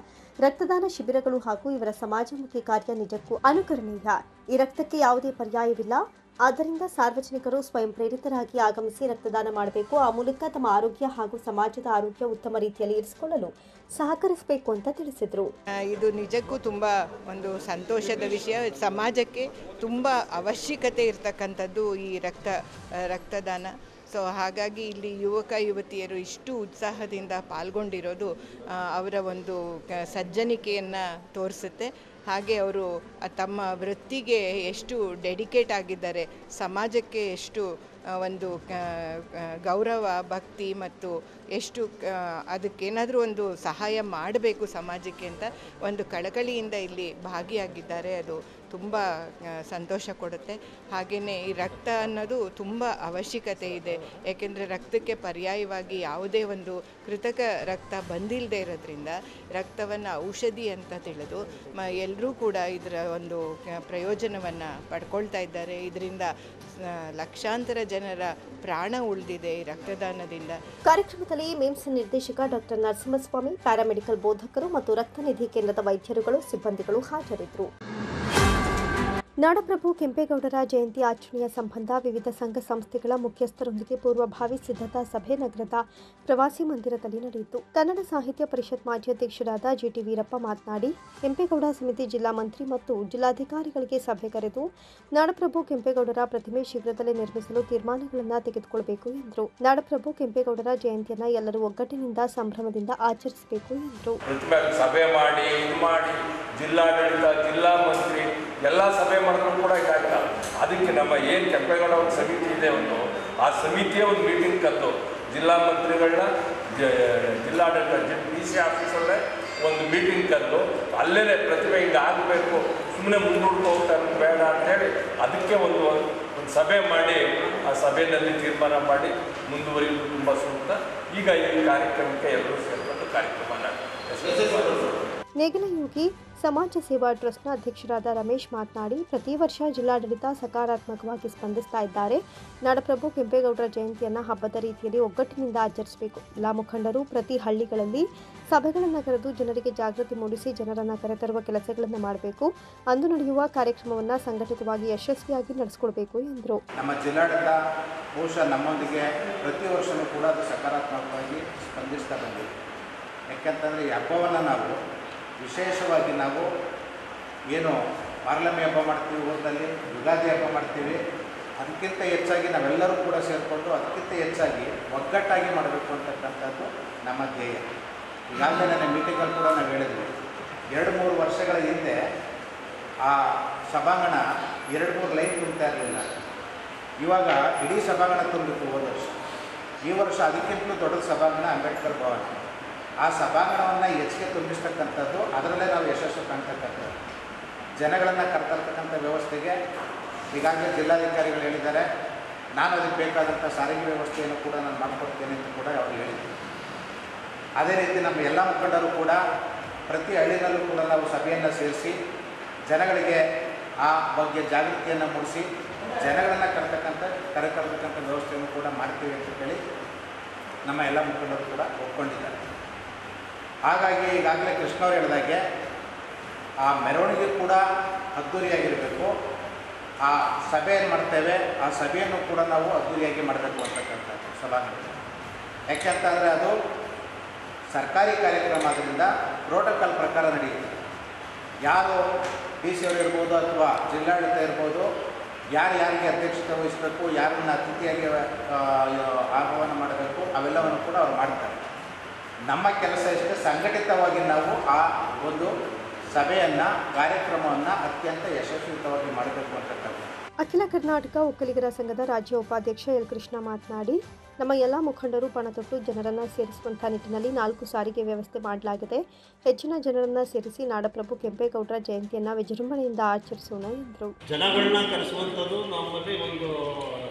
ರಕ್ತದಾನ ಶಿಬಿರಗಳು ಹಾಗೂ ಇವರ ಸಮಾಜಮುಖಿ ಕಾರ್ಯ ನಿಜಕ್ಕೂ ಅನುಕರಣೀಯ. ಈ ರಕ್ತಕ್ಕೆ ಯಾವುದೇ ಪರ್ಯಾಯವಿಲ್ಲ. ಆದ್ದರಿಂದ ಸಾರ್ವಜನಿಕರು ಸ್ವಯಂ ಪ್ರೇರಿತರಾಗಿ ಆಗಮಿಸಿ ರಕ್ತದಾನ ಮಾಡಬೇಕು. ಆ ಮೂಲಕ ತಮ್ಮ ಆರೋಗ್ಯ ಹಾಗೂ ಸಮಾಜದ ಆರೋಗ್ಯ ಉತ್ತಮ ರೀತಿಯಲ್ಲಿ ಇರಿಸಿಕೊಳ್ಳಲು ಸಹಕರಿಸಬೇಕು ಅಂತ ತಿಳಿಸಿದರು. ಇದು ನಿಜಕ್ಕೂ ತುಂಬ ಒಂದು ಸಂತೋಷದ ವಿಷಯ. ಸಮಾಜಕ್ಕೆ ತುಂಬ ಅವಶ್ಯಕತೆ ಇರತಕ್ಕಂಥದ್ದು ಈ ರಕ್ತದಾನ. ಸೊ ಹಾಗಾಗಿ ಇಲ್ಲಿ ಯುವಕ ಯುವತಿಯರು ಇಷ್ಟು ಉತ್ಸಾಹದಿಂದ ಪಾಲ್ಗೊಂಡಿರೋದು ಅವರ ಒಂದು ಸಜ್ಜನಿಕೆಯನ್ನು ತೋರಿಸುತ್ತೆ. ಹಾಗೆ ಅವರು ತಮ್ಮ ವೃತ್ತಿಗೆ ಎಷ್ಟು ಡೆಡಿಕೇಟ್ ಆಗಿದ್ದಾರೆ, ಸಮಾಜಕ್ಕೆ ಎಷ್ಟು ಒಂದು ಗೌರವ, ಭಕ್ತಿ ಮತ್ತು ಎಷ್ಟು ಅದಕ್ಕೇನಾದರೂ ಒಂದು ಸಹಾಯ ಮಾಡಬೇಕು ಸಮಾಜಕ್ಕೆ ಅಂತ ಒಂದು ಕಳಕಳಿಯಿಂದ ಇಲ್ಲಿ ಭಾಗಿಯಾಗಿದ್ದಾರೆ. ಅದು ತುಂಬ ಸಂತೋಷ ಕೊಡುತ್ತೆ. ಹಾಗೆಯೇ ಈ ರಕ್ತ ಅನ್ನೋದು ತುಂಬ ಅವಶ್ಯಕತೆ ಇದೆ. ಏಕೆಂದರೆ ರಕ್ತಕ್ಕೆ ಪರ್ಯಾಯವಾಗಿ ಯಾವುದೇ ಒಂದು ಕೃತಕ ರಕ್ತ ಬಂದಿಲ್ಲದೆ ಇರೋದ್ರಿಂದ ರಕ್ತವನ್ನು ಔಷಧಿ ಅಂತ ತಿಳಿದು ಎಲ್ಲರೂ ಕೂಡ ಇದರ ಒಂದು ಪ್ರಯೋಜನವನ್ನು ಪಡ್ಕೊಳ್ತಾ ಇದ್ದಾರೆ. ಇದರಿಂದ ಲಕ್ಷಾಂತರ ಜನರ ಪ್ರಾಣ ಉಳಿದಿದೆ ಈ ರಕ್ತದಾನದಿಂದ. ಕಾರ್ಯಕ್ರಮದಲ್ಲಿ ಮಿಮ್ಸ್ ನಿರ್ದೇಶಕ ಡಾಕ್ಟರ್ ನರಸಿಂಹಸ್ವಾಮಿ, ಪ್ಯಾರಾಮೆಡಿಕಲ್ ಬೋಧಕರು ಮತ್ತು ರಕ್ತನಿಧಿ ಕೇಂದ್ರದ ವೈದ್ಯರುಗಳು, ಸಿಬ್ಬಂದಿಗಳು ಹಾಜರಿದ್ದರು. ನಾಡಪ್ರಭು ಕೆಂಪೇಗೌಡರ ಜಯಂತಿ ಆಚರಣೆಯ ಸಂಬಂಧ ವಿವಿಧ ಸಂಘ ಸಂಸ್ಥೆಗಳ ಮುಖ್ಯಸ್ಥರೊಂದಿಗೆ ಪೂರ್ವಭಾವಿ ಸಿದ್ಧತಾ ಸಭೆ ನಗರದ ಪ್ರವಾಸಿ ಮಂದಿರದಲ್ಲಿ ನಡೆಯಿತು. ಕನ್ನಡ ಸಾಹಿತ್ಯ ಪರಿಷತ್ ಮಾಜಿ ಅಧ್ಯಕ್ಷರಾದ ಜಿಟಿ ವೀರಪ್ಪ ಮಾತನಾಡಿ, ಕೆಂಪೇಗೌಡ ಸಮಿತಿ ಜಿಲ್ಲಾ ಮಂತ್ರಿ ಮತ್ತು ಜಿಲ್ಲಾಧಿಕಾರಿಗಳಿಗೆ ಸಭೆ ಕರೆದು ನಾಡಪ್ರಭು ಕೆಂಪೇಗೌಡರ ಪ್ರತಿಮೆ ಶೀಘ್ರದಲ್ಲೇ ನಿರ್ಮಿಸಲು ತೀರ್ಮಾನಗಳನ್ನು ತೆಗೆದುಕೊಳ್ಳಬೇಕು ಎಂದರು. ನಾಡಪ್ರಭು ಕೆಂಪೇಗೌಡರ ಜಯಂತಿಯನ್ನು ಎಲ್ಲರೂ ಒಗ್ಗಟ್ಟಿನಿಂದ ಸಂಭ್ರಮದಿಂದ ಆಚರಿಸಬೇಕು ಎಂದರು. ಸಭೆ ಮಾಡಿ ಜಿಲ್ಲಾಡಳಿತ, ಜಿಲ್ಲಾ ಮಂತ್ರಿ ಎಲ್ಲ ಸಭೆ ಮಾಡಿದ್ರು ಕೂಡ ಇದಾಗಿಲ್ಲ. ಅದಕ್ಕೆ ನಮ್ಮ ಏನು ಕೆಂಪೇಗೌಡ ಒಂದು ಸಮಿತಿ ಇದೆ, ಆ ಸಮಿತಿಯ ಒಂದು ಮೀಟಿಂಗ್ ಕರೆದು ಜಿಲ್ಲಾ ಮಂತ್ರಿಗಳನ್ನ ಜಿಲ್ಲಾಡಳಿತ DC ಆಫೀಸಲ್ಲೇ ಒಂದು ಮೀಟಿಂಗ್ ಕರೆದು ಅಲ್ಲೇ ಪ್ರತಿಮೆ ಹಿಂಗೆ ಆಗಬೇಕು, ಸುಮ್ಮನೆ ಮುಂದೂಡ್ಕೊ ಹೋಗ್ತಾರೆ ಬೇಡ ಅಂತೇಳಿ ಅದಕ್ಕೆ ಒಂದು ಸಭೆ ಮಾಡಿ ಆ ಸಭೆಯಲ್ಲಿ ತೀರ್ಮಾನ ಮಾಡಿ ಮುಂದುವರಿಯುವುದು ತುಂಬ ಸೂಕ್ತ. ಈಗ ಈ ಕಾರ್ಯಕ್ರಮಕ್ಕೆ ಎಲ್ಲರೂ ಸೇರಿಕೊಂಡು ಕಾರ್ಯಕ್ರಮನ ನೇಗಿಲಯೋಗಿ ಸಮಾಜ ಸೇವಾ ಟ್ರಸ್ಟ್ನ ಅಧ್ಯಕ್ಷರಾದ ರಮೇಶ್ ಮಾತನಾಡಿ, ಪ್ರತಿ ವರ್ಷ ಜಿಲ್ಲಾಡಳಿತ ಸಕಾರಾತ್ಮಕವಾಗಿ ಸ್ಪಂದಿಸ್ತಾ ಇದ್ದಾರೆ. ನಾಡಪ್ರಭು ಕೆಂಪೇಗೌಡರ ಜಯಂತಿಯನ್ನು ಹಬ್ಬದ ರೀತಿಯಲ್ಲಿ ಒಗ್ಗಟ್ಟಿನಿಂದ ಆಚರಿಸಬೇಕು. ಎಲ್ಲ ಮುಖಂಡರು ಪ್ರತಿ ಹಳ್ಳಿಗಳಲ್ಲಿ ಸಭೆಗಳನ್ನು ಕರೆದು ಜನರಿಗೆ ಜಾಗೃತಿ ಮೂಡಿಸಿ ಜನರನ್ನು ಕರೆತರುವ ಕೆಲಸಗಳನ್ನು ಮಾಡಬೇಕು. ಅಂದು ನಡೆಯುವ ಕಾರ್ಯಕ್ರಮವನ್ನು ಸಂಘಟಿತವಾಗಿ ಯಶಸ್ವಿಯಾಗಿ ನಡೆಸಿಕೊಡಬೇಕು ಎಂದರು. ನಮ್ಮ ಜಿಲ್ಲಾಡಳಿತ ಬಹುಶಃ ನಮ್ಮೊಂದಿಗೆ ಪ್ರತಿ ವರ್ಷವೂ ಕೂಡ ಅದು ಸಕಾರಾತ್ಮಕವಾಗಿ ಸ್ಪಂದಿಸ್ತಾ ಬಂದಿದೆ. ಯಾಕೆಂತಂದರೆ ಈ ಹಬ್ಬವನ್ನು ನಾವು ವಿಶೇಷವಾಗಿ ನಾವು ಏನು ಪಾರ್ಲಮೆ ಹಬ್ಬ ಮಾಡ್ತೀವಿ, ಊರಿನಲ್ಲಿ ಯುಗಾದಿ ಹಬ್ಬ ಮಾಡ್ತೀವಿ, ಅದಕ್ಕಿಂತ ಹೆಚ್ಚಾಗಿ ನಾವೆಲ್ಲರೂ ಕೂಡ ಸೇರಿಕೊಂಡು ಅದಕ್ಕಿಂತ ಹೆಚ್ಚಾಗಿ ಒಗ್ಗಟ್ಟಾಗಿ ಮಾಡಬೇಕು ಅಂತಕ್ಕಂಥದ್ದು ನಮ್ಮ ಧ್ಯೇಯ. ಈಗಾಗಲೇ ನನ್ನ ಮೀಟಿಂಗಲ್ಲಿ ಕೂಡ ನಾವು ಹೇಳಿದ್ವಿ, 2-3 ವರ್ಷಗಳ ಹಿಂದೆ ಆ ಸಭಾಂಗಣ 2-3 ಲೈನ್ ತುಂಬ್ತಾ ಇರಲಿಲ್ಲ. ಇವಾಗ ಇಡೀ ಸಭಾಂಗಣ ತುಂಬಿತ್ತು ಹೋದ ವರ್ಷ. ಈ ವರ್ಷ ಅದಕ್ಕಿಂತಲೂ ದೊಡ್ಡ ಸಭಾಂಗಣ ಅಂಬೇಡ್ಕರ್ ಭವನ. ಆ ಸಭಾಂಗಣವನ್ನು ಹೆಚ್ಚಿಗೆ ತುಂಬಿಸ್ತಕ್ಕಂಥದ್ದು, ಅದರಲ್ಲೇ ನಾವು ಯಶಸ್ಸು ಕಾಣ್ತಕ್ಕಂಥದ್ದು. ಜನಗಳನ್ನು ಕರ್ತಕ್ಕಂಥ ವ್ಯವಸ್ಥೆಗೆ ಈಗಾಗಲೇ ಜಿಲ್ಲಾಧಿಕಾರಿಗಳು ಹೇಳಿದ್ದಾರೆ. ನಾನು ಅದಕ್ಕೆ ಬೇಕಾದಂಥ ಸಾರಿಗೆ ವ್ಯವಸ್ಥೆಯನ್ನು ಕೂಡ ನಾನು ಮಾಡಿಕೊಡ್ತೇನೆ ಅಂತ ಕೂಡ ಅವರು ಹೇಳಿದರು. ಅದೇ ರೀತಿ ನಮ್ಮ ಎಲ್ಲ ಮುಖಂಡರು ಕೂಡ ಪ್ರತಿ ಹಳ್ಳಿನಲ್ಲೂ ಕೂಡ ನಾವು ಸಭೆಯನ್ನು ಸೇರಿಸಿ ಜನಗಳಿಗೆ ಆ ಬಗ್ಗೆ ಜಾಗೃತಿಯನ್ನು ಮೂಡಿಸಿ ಜನಗಳನ್ನು ಕರೆತರ್ತಕ್ಕಂಥ ವ್ಯವಸ್ಥೆಯನ್ನು ಕೂಡ ಮಾಡ್ತೀವಿ ಅಂತ ಹೇಳಿ ನಮ್ಮ ಎಲ್ಲ ಮುಖಂಡರು ಕೂಡ ಒಪ್ಕೊಂಡಿದ್ದಾರೆ. ಹಾಗಾಗಿ ಈಗಾಗಲೇ ಕೃಷ್ಣವ್ರು ಹೇಳಿದಾಗೆ ಆ ಮೆರವಣಿಗೆ ಕೂಡ ಅದ್ದೂರಿಯಾಗಿರಬೇಕು. ಆ ಸಭೆ ಏನು ಮಾಡ್ತೇವೆ ಆ ಸಭೆಯನ್ನು ಕೂಡ ನಾವು ಅದ್ದೂರಿಯಾಗಿ ಮಾಡಬೇಕು ಅಂತಕ್ಕಂಥದ್ದು ಸಭಾಂಗಣ. ಯಾಕೆಂತಂದರೆ ಅದು ಸರ್ಕಾರಿ ಕಾರ್ಯಕ್ರಮ ಆದ್ದರಿಂದ ಪ್ರೋಟೋಕಾಲ್ ಪ್ರಕಾರ ನಡೆಯುತ್ತೆ. ಯಾರು ಡಿ ಸಿ ಅವರು ಇರ್ಬೋದು ಅಥವಾ ಜಿಲ್ಲಾಡಳಿತ ಇರ್ಬೋದು, ಯಾರಿಗೆ ಅಧ್ಯಕ್ಷತೆ ವಹಿಸಬೇಕು, ಯಾರನ್ನು ಅತಿಥಿಯಾಗಿ ಆಹ್ವಾನ ಮಾಡಬೇಕು, ಅವೆಲ್ಲವನ್ನು ಕೂಡ ಅವ್ರು ಮಾಡ್ತಾರೆ. ನಮ್ಮ ಕೆಲಸ ಇಷ್ಟೇ, ಸಂಘಟಿತವಾಗಿ ನಾವು ಆ ಒಂದು ಸಭೆಯನ್ನು ಕಾರ್ಯಕ್ರಮವನ್ನು ಅತ್ಯಂತ ಯಶಸ್ವಿತವಾಗಿ ಮಾಡಬೇಕು ಅಂತಕ್ಕಂಥದ್ದು. ಅಖಿಲ ಕರ್ನಾಟಕ ಒಕ್ಕಲಿಗರ ಸಂಘದ ರಾಜ್ಯ ಉಪಾಧ್ಯಕ್ಷ ಎಲ್ ಕೃಷ್ಣ ಮಾತನಾಡಿ, ನಮ್ಮ ಎಲ್ಲ ಮುಖಂಡರು ಪಣ ತೊಟ್ಟು ಜನರನ್ನು ಸೇರಿಸುವಂಥ ನಿಟ್ಟಿನಲ್ಲಿ 4 ಸಾರಿಗೆ ವ್ಯವಸ್ಥೆ ಮಾಡಲಾಗಿದೆ. ಹೆಚ್ಚಿನ ಜನರನ್ನು ಸೇರಿಸಿ ನಾಡಪ್ರಭು ಕೆಂಪೇಗೌಡರ ಜಯಂತಿಯನ್ನು ವಿಜೃಂಭಣೆಯಿಂದ ಆಚರಿಸೋಣ ಎಂದರು. ಜನಗಳನ್ನ ಕರೆಸುವಂಥದ್ದು ನಮ್ಮಲ್ಲಿ ಒಂದು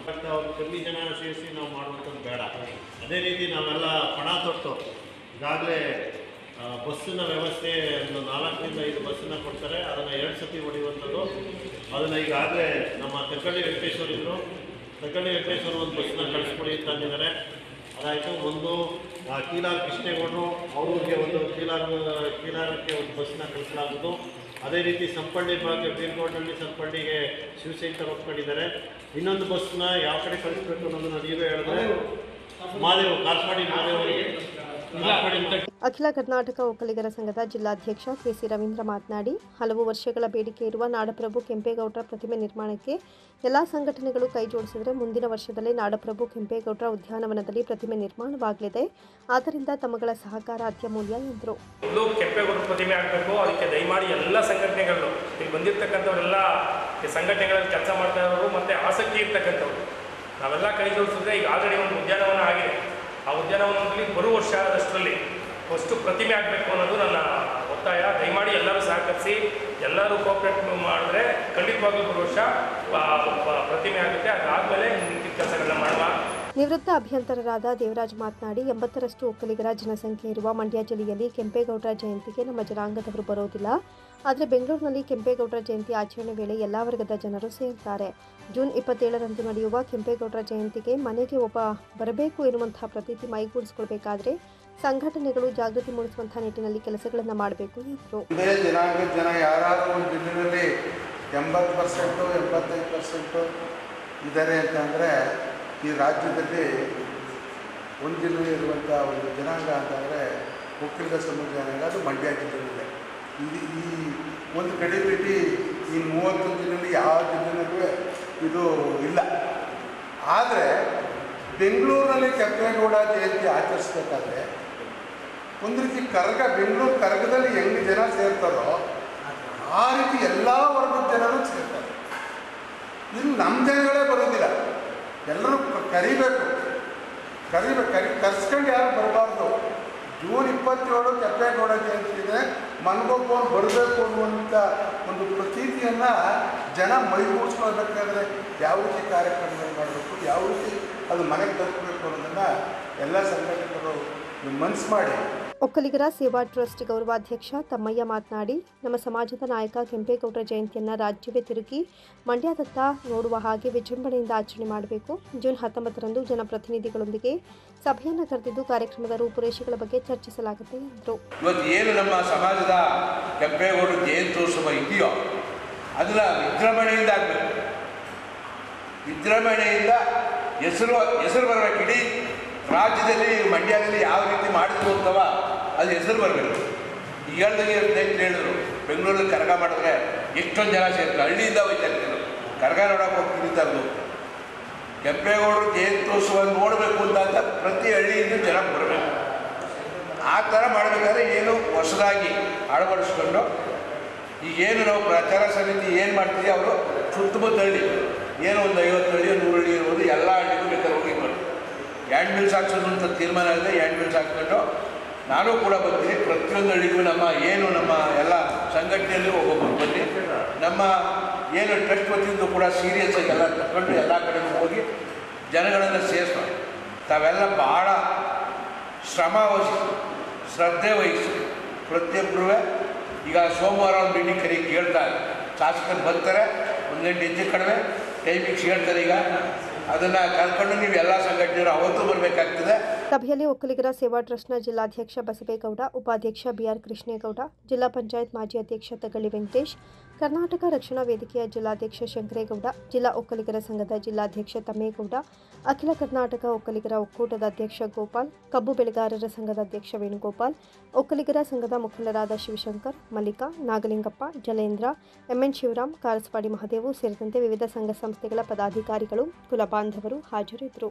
ಕಮ್ಮಿ ಜನ ಸೇರಿಸಿ ನಾವು ಮಾಡುವಂಥದ್ದು ಬೇಡ. ಅದೇ ರೀತಿ ನಾವೆಲ್ಲ ಪಣ ತೊಟ್ಟು ಈಗಾಗಲೇ ಬಸ್ಸಿನ ವ್ಯವಸ್ಥೆ ಒಂದು 4-5 ಬಸ್ಸನ್ನು ಕೊಡ್ತಾರೆ. ಅದನ್ನು 2 ಸತಿ ಹೊಡೆಯುವಂಥದ್ದು. ಅದನ್ನು ಈಗಾಗಲೇ ನಮ್ಮ ತಕ್ಕಳ್ಳಿ ವೆಂಕಟೇಶ್ವರ ಇದ್ದರು, ತಕ್ಕಳ್ಳಿ ವೆಂಕಟೇಶ್ವರ ಒಂದು ಬಸ್ಸನ್ನ ಕಳಿಸ್ಕೊಡಿ ತಂದಿದ್ದಾರೆ. ಅದಾಯಿತು. ಒಂದು ಕೀಲಾರ್ ಕೃಷ್ಣೇಗೌಡರು ಅವ್ರಿಗೆ ಒಂದು ಕೀಲಾರಕ್ಕೆ ಒಂದು ಬಸ್ಸನ್ನ ಕಳಿಸಲಾಗುವುದು. ಅದೇ ರೀತಿ ಸಂಪಳ್ಳಿ ಭಾಗ ಬೀರ್ಗೋಡ್ನಲ್ಲಿ ಸಂಪಳ್ಳಿಗೆ ಶಿವಶಂಕರ್ ಒಪ್ಕೊಂಡಿದ್ದಾರೆ. ಇನ್ನೊಂದು ಬಸ್ಸನ್ನ ಯಾವ ಕಡೆ ಕಳಿಸ್ಬೇಕು ಅನ್ನೋದನ್ನು ನೀವೇ ಹೇಳಿದ್ರೆ ಮಾದೇವ್ ಕಾರ್ಪಾಡಿ ಮಾದೇವರಿಗೆ. ಅಖಿಲ ಕರ್ನಾಟಕ ಒಕ್ಕಲಿಗರ ಸಂಘದ ಜಿಲ್ಲಾಧ್ಯಕ್ಷ ಕೆಸಿ ರವೀಂದ್ರ ಮಾತನಾಡಿ, ಹಲವು ವರ್ಷಗಳ ಬೇಡಿಕೆ ಇರುವ ನಾಡಪ್ರಭು ಕೆಂಪೇಗೌಡರ ಪ್ರತಿಮೆ ನಿರ್ಮಾಣಕ್ಕೆ ಎಲ್ಲ ಸಂಘಟನೆಗಳು ಕೈ ಜೋಡಿಸಿದರೆ ಮುಂದಿನ ವರ್ಷದಲ್ಲೇ ನಾಡಪ್ರಭು ಕೆಂಪೇಗೌಡರ ಉದ್ಯಾನವನದಲ್ಲಿ ಪ್ರತಿಮೆ ನಿರ್ಮಾಣವಾಗಲಿದೆ. ಆದ್ದರಿಂದ ತಮ್ಮಗಳ ಸಹಕಾರ ಅತ್ಯಮೂಲ್ಯ ಎಂದರು. ಕೆಂಪೇಗೌಡರ ಪ್ರತಿಮೆ ಆಗಬೇಕು, ಅದಕ್ಕೆ ದಯಮಾಡಿ ಎಲ್ಲ ಸಂಘಟನೆಗಳು ಇಲ್ಲಿ ಬಂದಿರತಕ್ಕಂಥವರೆಲ್ಲ ಸಂಘಟನೆಗಳಲ್ಲಿ ಕೆಲಸ ಮಾಡ್ತಾ ಇರೋರು ಮತ್ತು ಆಸಕ್ತಿ ಇರ್ತಕ್ಕಂಥವ್ರು ನಾವೆಲ್ಲ ಕೈ ಜೋಡಿಸಿದ್ರೆ ಈಗ ಆಲ್ರೆಡಿ ಒಂದು ಉದ್ಯಾನವನ ಆಗಿದೆ. ಆ ಉದ್ಯಾನವನದಲ್ಲಿ ಬರುವ ವರ್ಷದಷ್ಟರಲ್ಲಿ ಫಸ್ಟು ಪ್ರತಿಮೆ ಆಗಬೇಕು ಅನ್ನೋದು ನನ್ನ ಒತ್ತಾಯ. ದಯಮಾಡಿ ಎಲ್ಲರೂ ಸಹಕರಿಸಿ, ಎಲ್ಲರೂ ಕೋಆಪ್ರೇಟ್ ಮಾಡಿದ್ರೆ ಖಂಡಿತವಾಗ್ಲೂ ಬರುವ ವರ್ಷ ಪ್ರತಿಮೆ ಆಗುತ್ತೆ. ಅದಾದಮೇಲೆ ಇನ್ನಿತರ ಕೆಲಸಗಳನ್ನ ಮಾಡುವ. ನಿವೃತ್ತ ಅಭಿಯಂತರರಾದ ದೇವರಾಜ್ ಮಾತನಾಡಿ, 80ರಷ್ಟು ಒಕ್ಕಲಿಗರ ಜನಸಂಖ್ಯೆ ಇರುವ ಮಂಡ್ಯ ಜಿಲ್ಲೆಯಲ್ಲಿ ಕೆಂಪೇಗೌಡರ ಜಯಂತಿಗೆ ನಮ್ಮ ಜನಾಂಗದವರು ಬರೋದಿಲ್ಲ. ಆದರೆ ಬೆಂಗಳೂರಿನಲ್ಲಿ ಕೆಂಪೇಗೌಡರ ಜಯಂತಿ ಆಚರಣೆ ವೇಳೆ ಎಲ್ಲ ವರ್ಗದ ಜನರು ಸೇರ್ತಾರೆ. ಜೂನ್ 27ರಂದು ನಡೆಯುವ ಕೆಂಪೇಗೌಡರ ಜಯಂತಿಗೆ ಮನೆಗೆ ಒಬ್ಬ ಬರಬೇಕು ಎನ್ನುವಂತಹ ಪ್ರತೀತಿ ಮೈಗೂಡಿಸಿಕೊಳ್ಬೇಕಾದ್ರೆ ಸಂಘಟನೆಗಳು ಜಾಗೃತಿ ಮೂಡಿಸುವಂಥ ನಿಟ್ಟಿನಲ್ಲಿ ಕೆಲಸಗಳನ್ನು ಮಾಡಬೇಕು ಎಂದರು. ಒಂದೇ ಜನಾಂಗದ ಜನ ಯಾರಾದರೂ ಒಂದು ಜಿಲ್ಲೆಯಲ್ಲಿ 80%, 75% ಇದ್ದಾರೆ ಅಂತಂದರೆ ಈ ರಾಜ್ಯದಲ್ಲಿ ಒಂದು ಜಿಲ್ಲೆಯಲ್ಲಿ ಇರುವಂಥ ಒಂದು ಜನಾಂಗ ಅಂತಂದರೆ ಒಕ್ಕಲಿಗ ಸಮಾಜ ಜನಾಂಗ, ಅದು ಮಂಡ್ಯ ಜಿಲ್ಲೆಯಲ್ಲಿದೆ. ಈ ಒಂದು ಕ್ರೆಡಿಬಿಲಿಟಿ ಈ 30 ಜಿಲ್ಲೆಯಲ್ಲಿ ಯಾವ ಜಿಲ್ಲೆಯಲ್ಲೂ ಇದು ಇಲ್ಲ. ಆದರೆ ಬೆಂಗಳೂರಿನಲ್ಲಿ ಕೆಂಪೇಗೌಡ ಜಯಂತಿ ಆಚರಿಸ್ಬೇಕಾದ್ರೆ ಒಂದು ರೀತಿ ಬೆಂಗಳೂರು ಕರಗದಲ್ಲಿ ಹೆಂಗೆ ಜನ ಸೇರ್ತಾರೋ ಆ ರೀತಿ ಎಲ್ಲ ವರ್ಗದ ಜನರು ಸೇರ್ತಾರೆ. ಇಲ್ಲಿ ನಮ್ಮ ಜನಗಳೇ ಬರೋದಿಲ್ಲ, ಎಲ್ಲರೂ ಕರಿಬೇಕು. ಕರ್ಸ್ಕೊಂಡು ಯಾರು ಬರಬಾರ್ದು. ಜೂನ್ 27 ಕೆಂಪೇಗೌಡ ಜಯಂತಿ ಇದೆ, ಮನಗೊಬ್ಬವನು ಬರಬೇಕು ಅನ್ನುವಂಥ ಒಂದು ಪ್ರತೀತಿಯನ್ನು ಜನ ಮೈಗೂಡಿಸ್ಕೊಳ್ಬೇಕಾದ್ರೆ ಯಾವ ರೀತಿ ಕಾರ್ಯಕ್ರಮಗಳು ಮಾಡಬೇಕು, ಯಾವ ರೀತಿ ಅದು ಮನೆಗೆ ತಲುಪಬೇಕು ಅನ್ನೋದನ್ನು ಎಲ್ಲ ಸಂಘಟನೆಗಳು ಮನಸ್ಸು ಮಾಡಿ. ಒಕ್ಕಲಿಗರ ಸೇವಾ ಟ್ರಸ್ಟ್ ಗೌರವಾಧ್ಯಕ್ಷ ತಮ್ಮಯ್ಯ ಮಾತನಾಡಿ, ನಮ್ಮ ಸಮಾಜದ ನಾಯಕ ಕೆಂಪೇಗೌಡರ ಜಯಂತಿಯನ್ನು ರಾಜ್ಯವೇ ತಿರುಗಿ ಮಂಡ್ಯದತ್ತ ನೋಡುವ ಹಾಗೆ ವಿಜೃಂಭಣೆಯಿಂದ ಆಚರಣೆ ಮಾಡಬೇಕು. ಜೂನ್ 19ರಂದು ಜನಪ್ರತಿನಿಧಿಗಳೊಂದಿಗೆ ಸಭೆಯನ್ನು ಕರೆದಿದ್ದು ಕಾರ್ಯಕ್ರಮದ ರೂಪುರೇಷೆಗಳ ಬಗ್ಗೆ ಚರ್ಚಿಸಲಾಗುತ್ತೆ ಎಂದರು. ಇವತ್ತು ಏನು ನಮ್ಮ ಸಮಾಜದ ಕೆಂಪೇಗೌಡರ ಜಯಂತ್ಯೋತ್ಸವ ಇದೆಯೋ ಅದನ್ನ ವಿಜೃಂಭಣೆಯಿಂದ ಆಗಬೇಕು. ವಿಜೃಂಭಣೆಯಿಂದ ಹೆಸರು ಬರಬೇಕು. ಇಡೀ ರಾಜ್ಯದಲ್ಲಿ ಮಂಡ್ಯದಲ್ಲಿ ಯಾವ ರೀತಿ ಮಾಡಿದ್ರು ಅಂತವ ಅದು ಹೆಸರು ಬರಬೇಕು. ಈಗ ಹೇಳಿದ್ರು ಬೆಂಗಳೂರಲ್ಲಿ ಕರಗ ಮಾಡಿದ್ರೆ ಎಷ್ಟೊಂದು ಜನ ಸೇರ್ತಾರೆ, ಹಳ್ಳಿಯಿಂದ ಹೋಗ್ತಾರೆ, ಕರಗ ನೋಡೋಕೆ ಹೋಗ್ತೀನಿ ತರದು. ಕೆಂಪೇಗೌಡರು ಜಯಂತ್ಯೋತ್ಸವ ನೋಡಬೇಕು ಅಂತ ಪ್ರತಿ ಹಳ್ಳಿಯಿಂದ ಜನ ಬರಬೇಕು. ಆ ಥರ ಮಾಡಬೇಕಾದ್ರೆ ಏನು ಹೊಸದಾಗಿ ಅಳವಡಿಸ್ಕೊಂಡು ಈಗೇನು ನಾವು ಪ್ರಚಾರ ಸಮಿತಿ ಏನು ಮಾಡ್ತೀವಿ, ಅವರು ಸುತ್ತಮುತ್ತ ಹಳ್ಳಿ ಏನೋ ಒಂದು 50 ಹಳ್ಳಿ 100 ಹಳ್ಳಿ ಇರ್ಬೋದು, ಎಲ್ಲ ಹಳ್ಳಿಗೂ ಬೇಕಾದ್ರೆ ಹೋಗಿಕೊಂಡು ಹ್ಯಾಂಡ್ ಬಿಲ್ಸ್ ಹಾಕ್ಸೋದು ಅಂತ ತೀರ್ಮಾನ ಇದೆ. ಹ್ಯಾಂಡ್ ಬಿಲ್ಸ್ ಹಾಕ್ಕೊಂಡು ನಾನು ಕೂಡ ಬರ್ತೀನಿ. ಪ್ರತಿಯೊಂದು ಹಳ್ಳಿಗೂ ನಮ್ಮ ಎಲ್ಲ ಸಂಘಟನೆಯಲ್ಲಿ ಒಬ್ಬೊಬ್ಬರು ಬನ್ನಿ. ನಮ್ಮ ಏನು ಟ್ರಸ್ಟ್ ವತಿಯಿಂದ ಕೂಡ ಸೀರಿಯಸ್ ಆಗಿ ಎಲ್ಲ ತಗೊಂಡು ಎಲ್ಲ ಕಡೆಗೂ ಹೋಗಿ ಜನಗಳನ್ನು ಸೇರಿಸೋಣ. ತಾವೆಲ್ಲ ಭಾಳ ಶ್ರಮ ವಹಿಸಿ ಶ್ರದ್ಧೆ ವಹಿಸಿ ಪ್ರತಿಯೊಬ್ಬರೂ ಈಗ ಸೋಮವಾರ ಒಂದು ಮೀಟಿಂಗ್ ಕರೆಗೆ ಹೇಳ್ತಾರೆ, ಶಾಸಕರು ಬರ್ತಾರೆ, 1 ಗಂಟೆ ಹೆಚ್ಚು ಕಡಿಮೆ ಟೈಮಿಂಗ್ಸ್ ಹೇಳ್ತಾರೆ. ಈಗ ಅದನ್ನು ಕರ್ಕೊಂಡು ನೀವು ಎಲ್ಲ ಸಂಘಟನೆಯವರು ಅವತ್ತು ಬರಬೇಕಾಗ್ತದೆ. ಸಭೆಯಲ್ಲಿ ಒಕ್ಕಲಿಗರ ಸೇವಾ ಟ್ರಸ್ಟ್ನ ಜಿಲ್ಲಾಧ್ಯಕ್ಷ ಬಸವೇಗೌಡ, ಉಪಾಧ್ಯಕ್ಷ ಬಿಆರ್ ಕೃಷ್ಣೇಗೌಡ, ಜಿಲ್ಲಾ ಪಂಚಾಯತ್ ಮಾಜಿ ಅಧ್ಯಕ್ಷ ತಗಳ್ಳಿ ವೆಂಕಟೇಶ್, ಕರ್ನಾಟಕ ರಕ್ಷಣಾ ವೇದಿಕೆಯ ಜಿಲ್ಲಾಧ್ಯಕ್ಷ ಶಂಕರೇಗೌಡ, ಜಿಲ್ಲಾ ಒಕ್ಕಲಿಗರ ಸಂಘದ ಜಿಲ್ಲಾಧ್ಯಕ್ಷ ತಮ್ಮೇಗೌಡ, ಅಖಿಲ ಕರ್ನಾಟಕ ಒಕ್ಕಲಿಗರ ಒಕ್ಕೂಟದ ಅಧ್ಯಕ್ಷ ಗೋಪಾಲ್, ಕಬ್ಬು ಬೆಳೆಗಾರರ ಸಂಘದ ಅಧ್ಯಕ್ಷ ವೇಣುಗೋಪಾಲ್, ಒಕ್ಕಲಿಗರ ಸಂಘದ ಮುಖಂಡರಾದ ಶಿವಶಂಕರ್, ಮಲ್ಲಿಕಾ, ನಾಗಲಿಂಗಪ್ಪ, ಜಲೇಂದ್ರ, ಎಂಎನ್ ಶಿವರಾಮ್, ಕಾರಸವಾಡಿ ಮಹದೇವು ಸೇರಿದಂತೆ ವಿವಿಧ ಸಂಘ ಸಂಸ್ಥೆಗಳ ಪದಾಧಿಕಾರಿಗಳು, ಕುಲ ಬಾಂಧವರು ಹಾಜರಿದ್ದರು.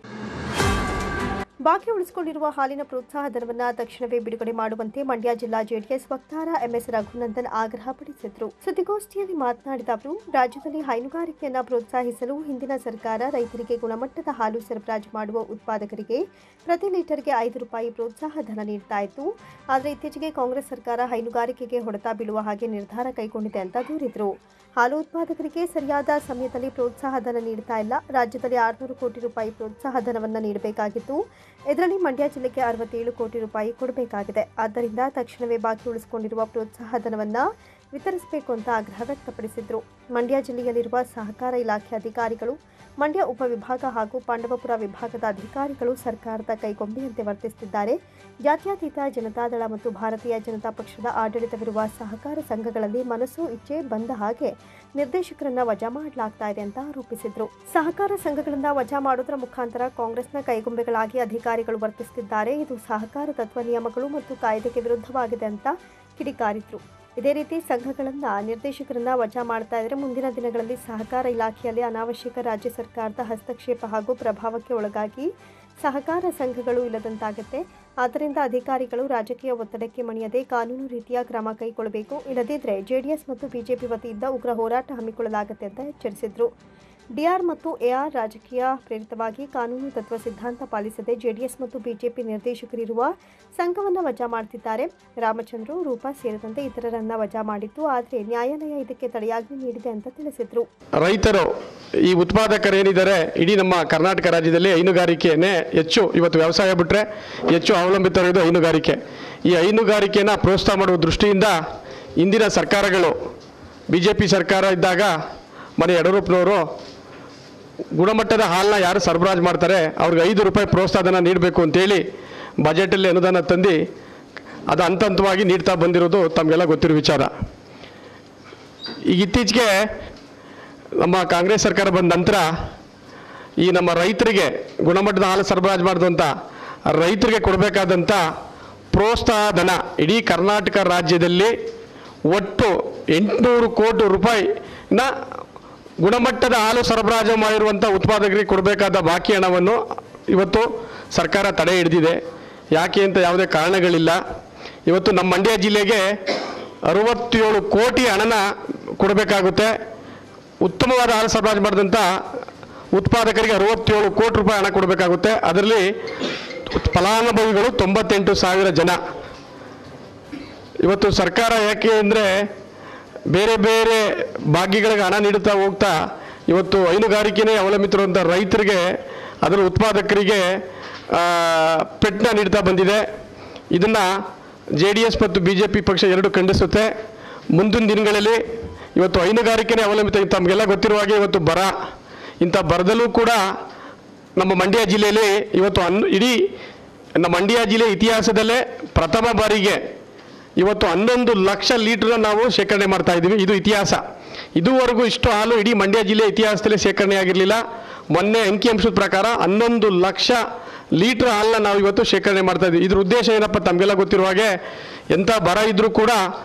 ಬಾಕಿ ಉಳಿಸಿಕೊಂಡಿರುವ ಹಾಲಿನ ಪ್ರೋತ್ಸಾಹ ಧನವನ್ನು ತಕ್ಷಣವೇ ಬಿಡುಗಡೆ ಮಾಡುವಂತೆ ಮಂಡ್ಯ ಜಿಲ್ಲಾ ಜೆಡಿಎಸ್ ವಕ್ತಾರ ಎಂಎಸ್ ರಘುನಂದನ್ ಆಗ್ರಹಪಡಿಸಿದರು. ಸುದ್ದಿಗೋಷ್ಠಿಯಲ್ಲಿ ಮಾತನಾಡಿದ ಅವರು, ರಾಜ್ಯದಲ್ಲಿ ಹೈನುಗಾರಿಕೆಯನ್ನು ಪ್ರೋತ್ಸಾಹಿಸಲು ಹಿಂದಿನ ಸರ್ಕಾರ ರೈತರಿಗೆ ಗುಣಮಟ್ಟದ ಹಾಲು ಸರಬರಾಜು ಮಾಡುವ ಉತ್ಪಾದಕರಿಗೆ ಪ್ರತಿ ಲೀಟರ್ಗೆ ₹5 ಪ್ರೋತ್ಸಾಹ ಧನ ನೀಡ್ತಾ ಇತ್ತು. ಆದರೆ ಇತ್ತೀಚೆಗೆ ಕಾಂಗ್ರೆಸ್ ಸರ್ಕಾರ ಹೈನುಗಾರಿಕೆಗೆ ಹೊಡೆತ ಬೀಳುವ ಹಾಗೆ ನಿರ್ಧಾರ ಕೈಗೊಂಡಿದೆ ಅಂತ ದೂರಿದರು. ಹಾಲು ಉತ್ಪಾದಕರಿಗೆ ಸರಿಯಾದ ಸಮಯದಲ್ಲಿ ಪ್ರೋತ್ಸಾಹ ಧನ ನೀಡ್ತಾ ಇಲ್ಲ. ರಾಜ್ಯದಲ್ಲಿ ₹600 ಕೋಟಿ ಪ್ರೋತ್ಸಾಹ ಧನವನ್ನು ನೀಡಬೇಕಾಗಿತ್ತು. ಇದರಲ್ಲಿ ಮಂಡ್ಯ ಜಿಲ್ಲೆಗೆ ₹67 ಕೋಟಿ ಕೊಡಬೇಕಾಗಿದೆ. ಆದ್ದರಿಂದ ತಕ್ಷಣವೇ ಬಾಕಿ ಉಳಿಸಿಕೊಂಡಿರುವ ಪ್ರೋತ್ಸಾಹ ಧನವನ್ನು ವಿತರಿಸಬೇಕು ಅಂತ ಆಗ್ರಹ ವ್ಯಕ್ತಪಡಿಸಿದರು. ಮಂಡ್ಯ ಜಿಲ್ಲೆಯಲ್ಲಿರುವ ಸಹಕಾರ ಇಲಾಖೆ ಅಧಿಕಾರಿಗಳು, ಮಂಡ್ಯ ಉಪವಿಭಾಗ ಹಾಗೂ ಪಾಂಡವಪುರ ವಿಭಾಗದ ಅಧಿಕಾರಿಗಳು ಸರ್ಕಾರದ ಕೈಗೊಂಬೆಯಂತೆ ವರ್ತಿಸುತ್ತಿದ್ದಾರೆ. ಜಾತ್ಯತೀತ ಜನತಾದಳ ಮತ್ತು ಭಾರತೀಯ ಜನತಾ ಪಕ್ಷದ ಆಡಳಿತವಿರುವ ಸಹಕಾರ ಸಂಘಗಳಲ್ಲಿ ಮನಸ್ಸು ಇಚ್ಛೆ ಬಂದ ಹಾಗೆ ನಿರ್ದೇಶಕರನ್ನ ವಜಾ ಮಾಡಲಾಗ್ತಾ ಇದೆ ಅಂತ ಆರೋಪಿಸಿದರು. ಸಹಕಾರ ಸಂಘಗಳಿಂದ ವಜಾ ಮಾಡುವುದರ ಮುಖಾಂತರ ಕಾಂಗ್ರೆಸ್ನ ಕೈಗೊಂಬೆಗಳಾಗಿ ಅಧಿಕಾರಿಗಳು ವರ್ತಿಸುತ್ತಿದ್ದಾರೆ. ಇದು ಸಹಕಾರ ತತ್ವ ನಿಯಮಗಳು ಮತ್ತು ಕಾಯ್ದೆಗೆ ವಿರುದ್ಧವಾಗಿದೆ ಅಂತ ಕಿಡಿಕಾರಿದ್ರು. ಇದೇ ರೀತಿ ಸಂಘಗಳನ್ನು ನಿರ್ದೇಶಕರನ್ನ ವಜಾ ಮಾಡ್ತಾ ಇದ್ರೆ ಮುಂದಿನ ದಿನಗಳಲ್ಲಿ ಸಹಕಾರ ಇಲಾಖೆಯಲ್ಲಿ ಅನಾವಶ್ಯಕ ರಾಜ್ಯ ಸರ್ಕಾರದ ಹಸ್ತಕ್ಷೇಪ ಹಾಗೂ ಪ್ರಭಾವಕ್ಕೆ ಒಳಗಾಗಿ ಸಹಕಾರ ಸಂಘಗಳು ಇಲ್ಲದಂತಾಗುತ್ತೆ. ಆದ್ದರಿಂದ ಅಧಿಕಾರಿಗಳು ರಾಜಕೀಯ ಒತ್ತಡಕ್ಕೆ ಮಣಿಯದೆ ಕಾನೂನು ರೀತಿಯ ಕ್ರಮ ಕೈಗೊಳ್ಳಬೇಕು. ಇಲ್ಲದಿದ್ದರೆ ಜೆಡಿಎಸ್ ಮತ್ತು ಬಿಜೆಪಿ ವತಿಯಿಂದ ಉಗ್ರ ಹೋರಾಟ ಹಮ್ಮಿಕೊಳ್ಳಲಾಗುತ್ತೆ ಅಂತ ಎಚ್ಚರಿಸಿದರು. ಡಿಆರ್ ಮತ್ತು ಎಆರ್ ರಾಜಕೀಯ ಪ್ರೇರಿತವಾಗಿ ಕಾನೂನು ತತ್ವ ಸಿದ್ಧಾಂತ ಪಾಲಿಸದೆ ಜೆಡಿಎಸ್ ಮತ್ತು ಬಿಜೆಪಿ ನಿರ್ದೇಶಕರಿರುವ ಸಂಘವನ್ನು ವಜಾ ಮಾಡುತ್ತಿದ್ದಾರೆ. ರಾಮಚಂದ್ರು, ರೂಪಾ ಸೇರಿದಂತೆ ಇತರರನ್ನ ವಜಾ ಮಾಡಿತ್ತು. ಆದರೆ ನ್ಯಾಯಾಲಯ ಇದಕ್ಕೆ ತಡೆಯಾಜ್ಞೆ ನೀಡಿದೆ ಅಂತ ತಿಳಿಸಿದರು. ರೈತರು ಈ ಉತ್ಪಾದಕರೇನಿದ್ದಾರೆ ಇಡೀ ನಮ್ಮ ಕರ್ನಾಟಕ ರಾಜ್ಯದಲ್ಲಿ ಹೈನುಗಾರಿಕೆಯನ್ನೇ ಹೆಚ್ಚು, ಇವತ್ತು ವ್ಯವಸಾಯ ಬಿಟ್ಟರೆ ಹೆಚ್ಚು ಅವಲಂಬಿತರಿರೋದು ಹೈನುಗಾರಿಕೆ. ಈ ಹೈನುಗಾರಿಕೆಯನ್ನು ಪ್ರೋತ್ಸಾಹ ಮಾಡುವ ದೃಷ್ಟಿಯಿಂದ ಇಂದಿನ ಸರ್ಕಾರಗಳು, ಬಿಜೆಪಿ ಸರ್ಕಾರ ಇದ್ದಾಗ ಮನೆ ಯಡಿಯೂರಪ್ಪನವರು ಗುಣಮಟ್ಟದ ಹಾಲನ್ನ ಯಾರು ಸರಬರಾಜು ಮಾಡ್ತಾರೆ ಅವ್ರಿಗೆ ₹5 ಪ್ರೋತ್ಸಾಹಧನ ನೀಡಬೇಕು ಅಂತೇಳಿ ಬಜೆಟಲ್ಲಿ ಅನುದಾನ ತಂದು ಅದು ಹಂತ ಹಂತವಾಗಿ ನೀಡ್ತಾ ಬಂದಿರೋದು ತಮಗೆಲ್ಲ ಗೊತ್ತಿರೋ ವಿಚಾರ. ಈಗ ಇತ್ತೀಚೆಗೆ ನಮ್ಮ ಕಾಂಗ್ರೆಸ್ ಸರ್ಕಾರ ಬಂದ ನಂತರ ಈ ನಮ್ಮ ರೈತರಿಗೆ ಗುಣಮಟ್ಟದ ಹಾಲು ಸರಬರಾಜು ಮಾಡಿದಂಥ ರೈತರಿಗೆ ಕೊಡಬೇಕಾದಂಥ ಪ್ರೋತ್ಸಾಹ ಧನ ಇಡೀ ಕರ್ನಾಟಕ ರಾಜ್ಯದಲ್ಲಿ ಒಟ್ಟು ₹800 ಕೋಟಿ ಗುಣಮಟ್ಟದ ಹಾಲು ಸರಬರಾಜು ಮಾಡಿರುವಂಥ ಉತ್ಪಾದಕರಿಗೆ ಕೊಡಬೇಕಾದ ಬಾಕಿ ಹಣವನ್ನು ಇವತ್ತು ಸರ್ಕಾರ ತಡೆ ಹಿಡಿದಿದೆ. ಯಾಕೆ ಅಂತ ಯಾವುದೇ ಕಾರಣಗಳಿಲ್ಲ. ಇವತ್ತು ನಮ್ಮ ಮಂಡ್ಯ ಜಿಲ್ಲೆಗೆ 67 ಕೋಟಿ ಹಣನ ಕೊಡಬೇಕಾಗುತ್ತೆ. ಉತ್ತಮವಾದ ಹಾಲು ಸರಬರಾಜು ಮಾಡಿದಂಥ ಉತ್ಪಾದಕರಿಗೆ 67 ಕೋಟಿ ರೂಪಾಯಿ ಹಣ ಕೊಡಬೇಕಾಗುತ್ತೆ. ಅದರಲ್ಲಿ ಫಲಾನುಭವಿಗಳು 98,000 ಜನ. ಇವತ್ತು ಸರ್ಕಾರ ಯಾಕೆ ಅಂದರೆ ಬೇರೆ ಬೇರೆ ಭಾಗ್ಯಗಳಿಗೆ ಹಣ ನೀಡುತ್ತಾ ಹೋಗ್ತಾ ಇವತ್ತು ಹೈನುಗಾರಿಕೆನೇ ಅವಲಂಬಿತರುವಂಥ ರೈತರಿಗೆ, ಅದರ ಉತ್ಪಾದಕರಿಗೆ ಪೆಟ್ಟನ್ನ ನೀಡ್ತಾ ಬಂದಿದೆ. ಇದನ್ನು JDS ಮತ್ತು BJP ಪಕ್ಷ ಎರಡು ಖಂಡಿಸುತ್ತೆ. ಮುಂದಿನ ದಿನಗಳಲ್ಲಿ ಇವತ್ತು ಹೈನುಗಾರಿಕೆನೇ ಅವಲಂಬಿತ. ತಮಗೆಲ್ಲ ಗೊತ್ತಿರುವ ಹಾಗೆ ಇವತ್ತು ಬರ, ಇಂಥ ಬರದಲ್ಲೂ ಕೂಡ ನಮ್ಮ ಮಂಡ್ಯ ಜಿಲ್ಲೆಯಲ್ಲಿ ಇವತ್ತು ಇಡೀ ನಮ್ಮ ಮಂಡ್ಯ ಜಿಲ್ಲೆ ಇತಿಹಾಸದಲ್ಲೇ ಪ್ರಥಮ ಬಾರಿಗೆ ಇವತ್ತು 11 ಲಕ್ಷ ಲೀಟ್ರನ್ನ ನಾವು ಶೇಖರಣೆ ಮಾಡ್ತಾ ಇದ್ದೀವಿ. ಇದು ಇತಿಹಾಸ. ಇದುವರೆಗೂ ಇಷ್ಟು ಹಾಲು ಇಡೀ ಮಂಡ್ಯ ಜಿಲ್ಲೆ ಇತಿಹಾಸದಲ್ಲಿ ಶೇಖರಣೆ ಆಗಿರಲಿಲ್ಲ. ಮೊನ್ನೆ ಅಂಕಿಅಂಶದ ಪ್ರಕಾರ 11 ಲಕ್ಷ ಲೀಟ್ರ್ ಹಾಲನ್ನ ನಾವು ಇವತ್ತು ಶೇಖರಣೆ ಮಾಡ್ತಾ ಇದ್ದೀವಿ. ಇದ್ರ ಉದ್ದೇಶ ಏನಪ್ಪ ತಮಗೆಲ್ಲ ಗೊತ್ತಿರುವ ಹಾಗೆ, ಎಂಥ ಬರ ಇದ್ದರೂ ಕೂಡ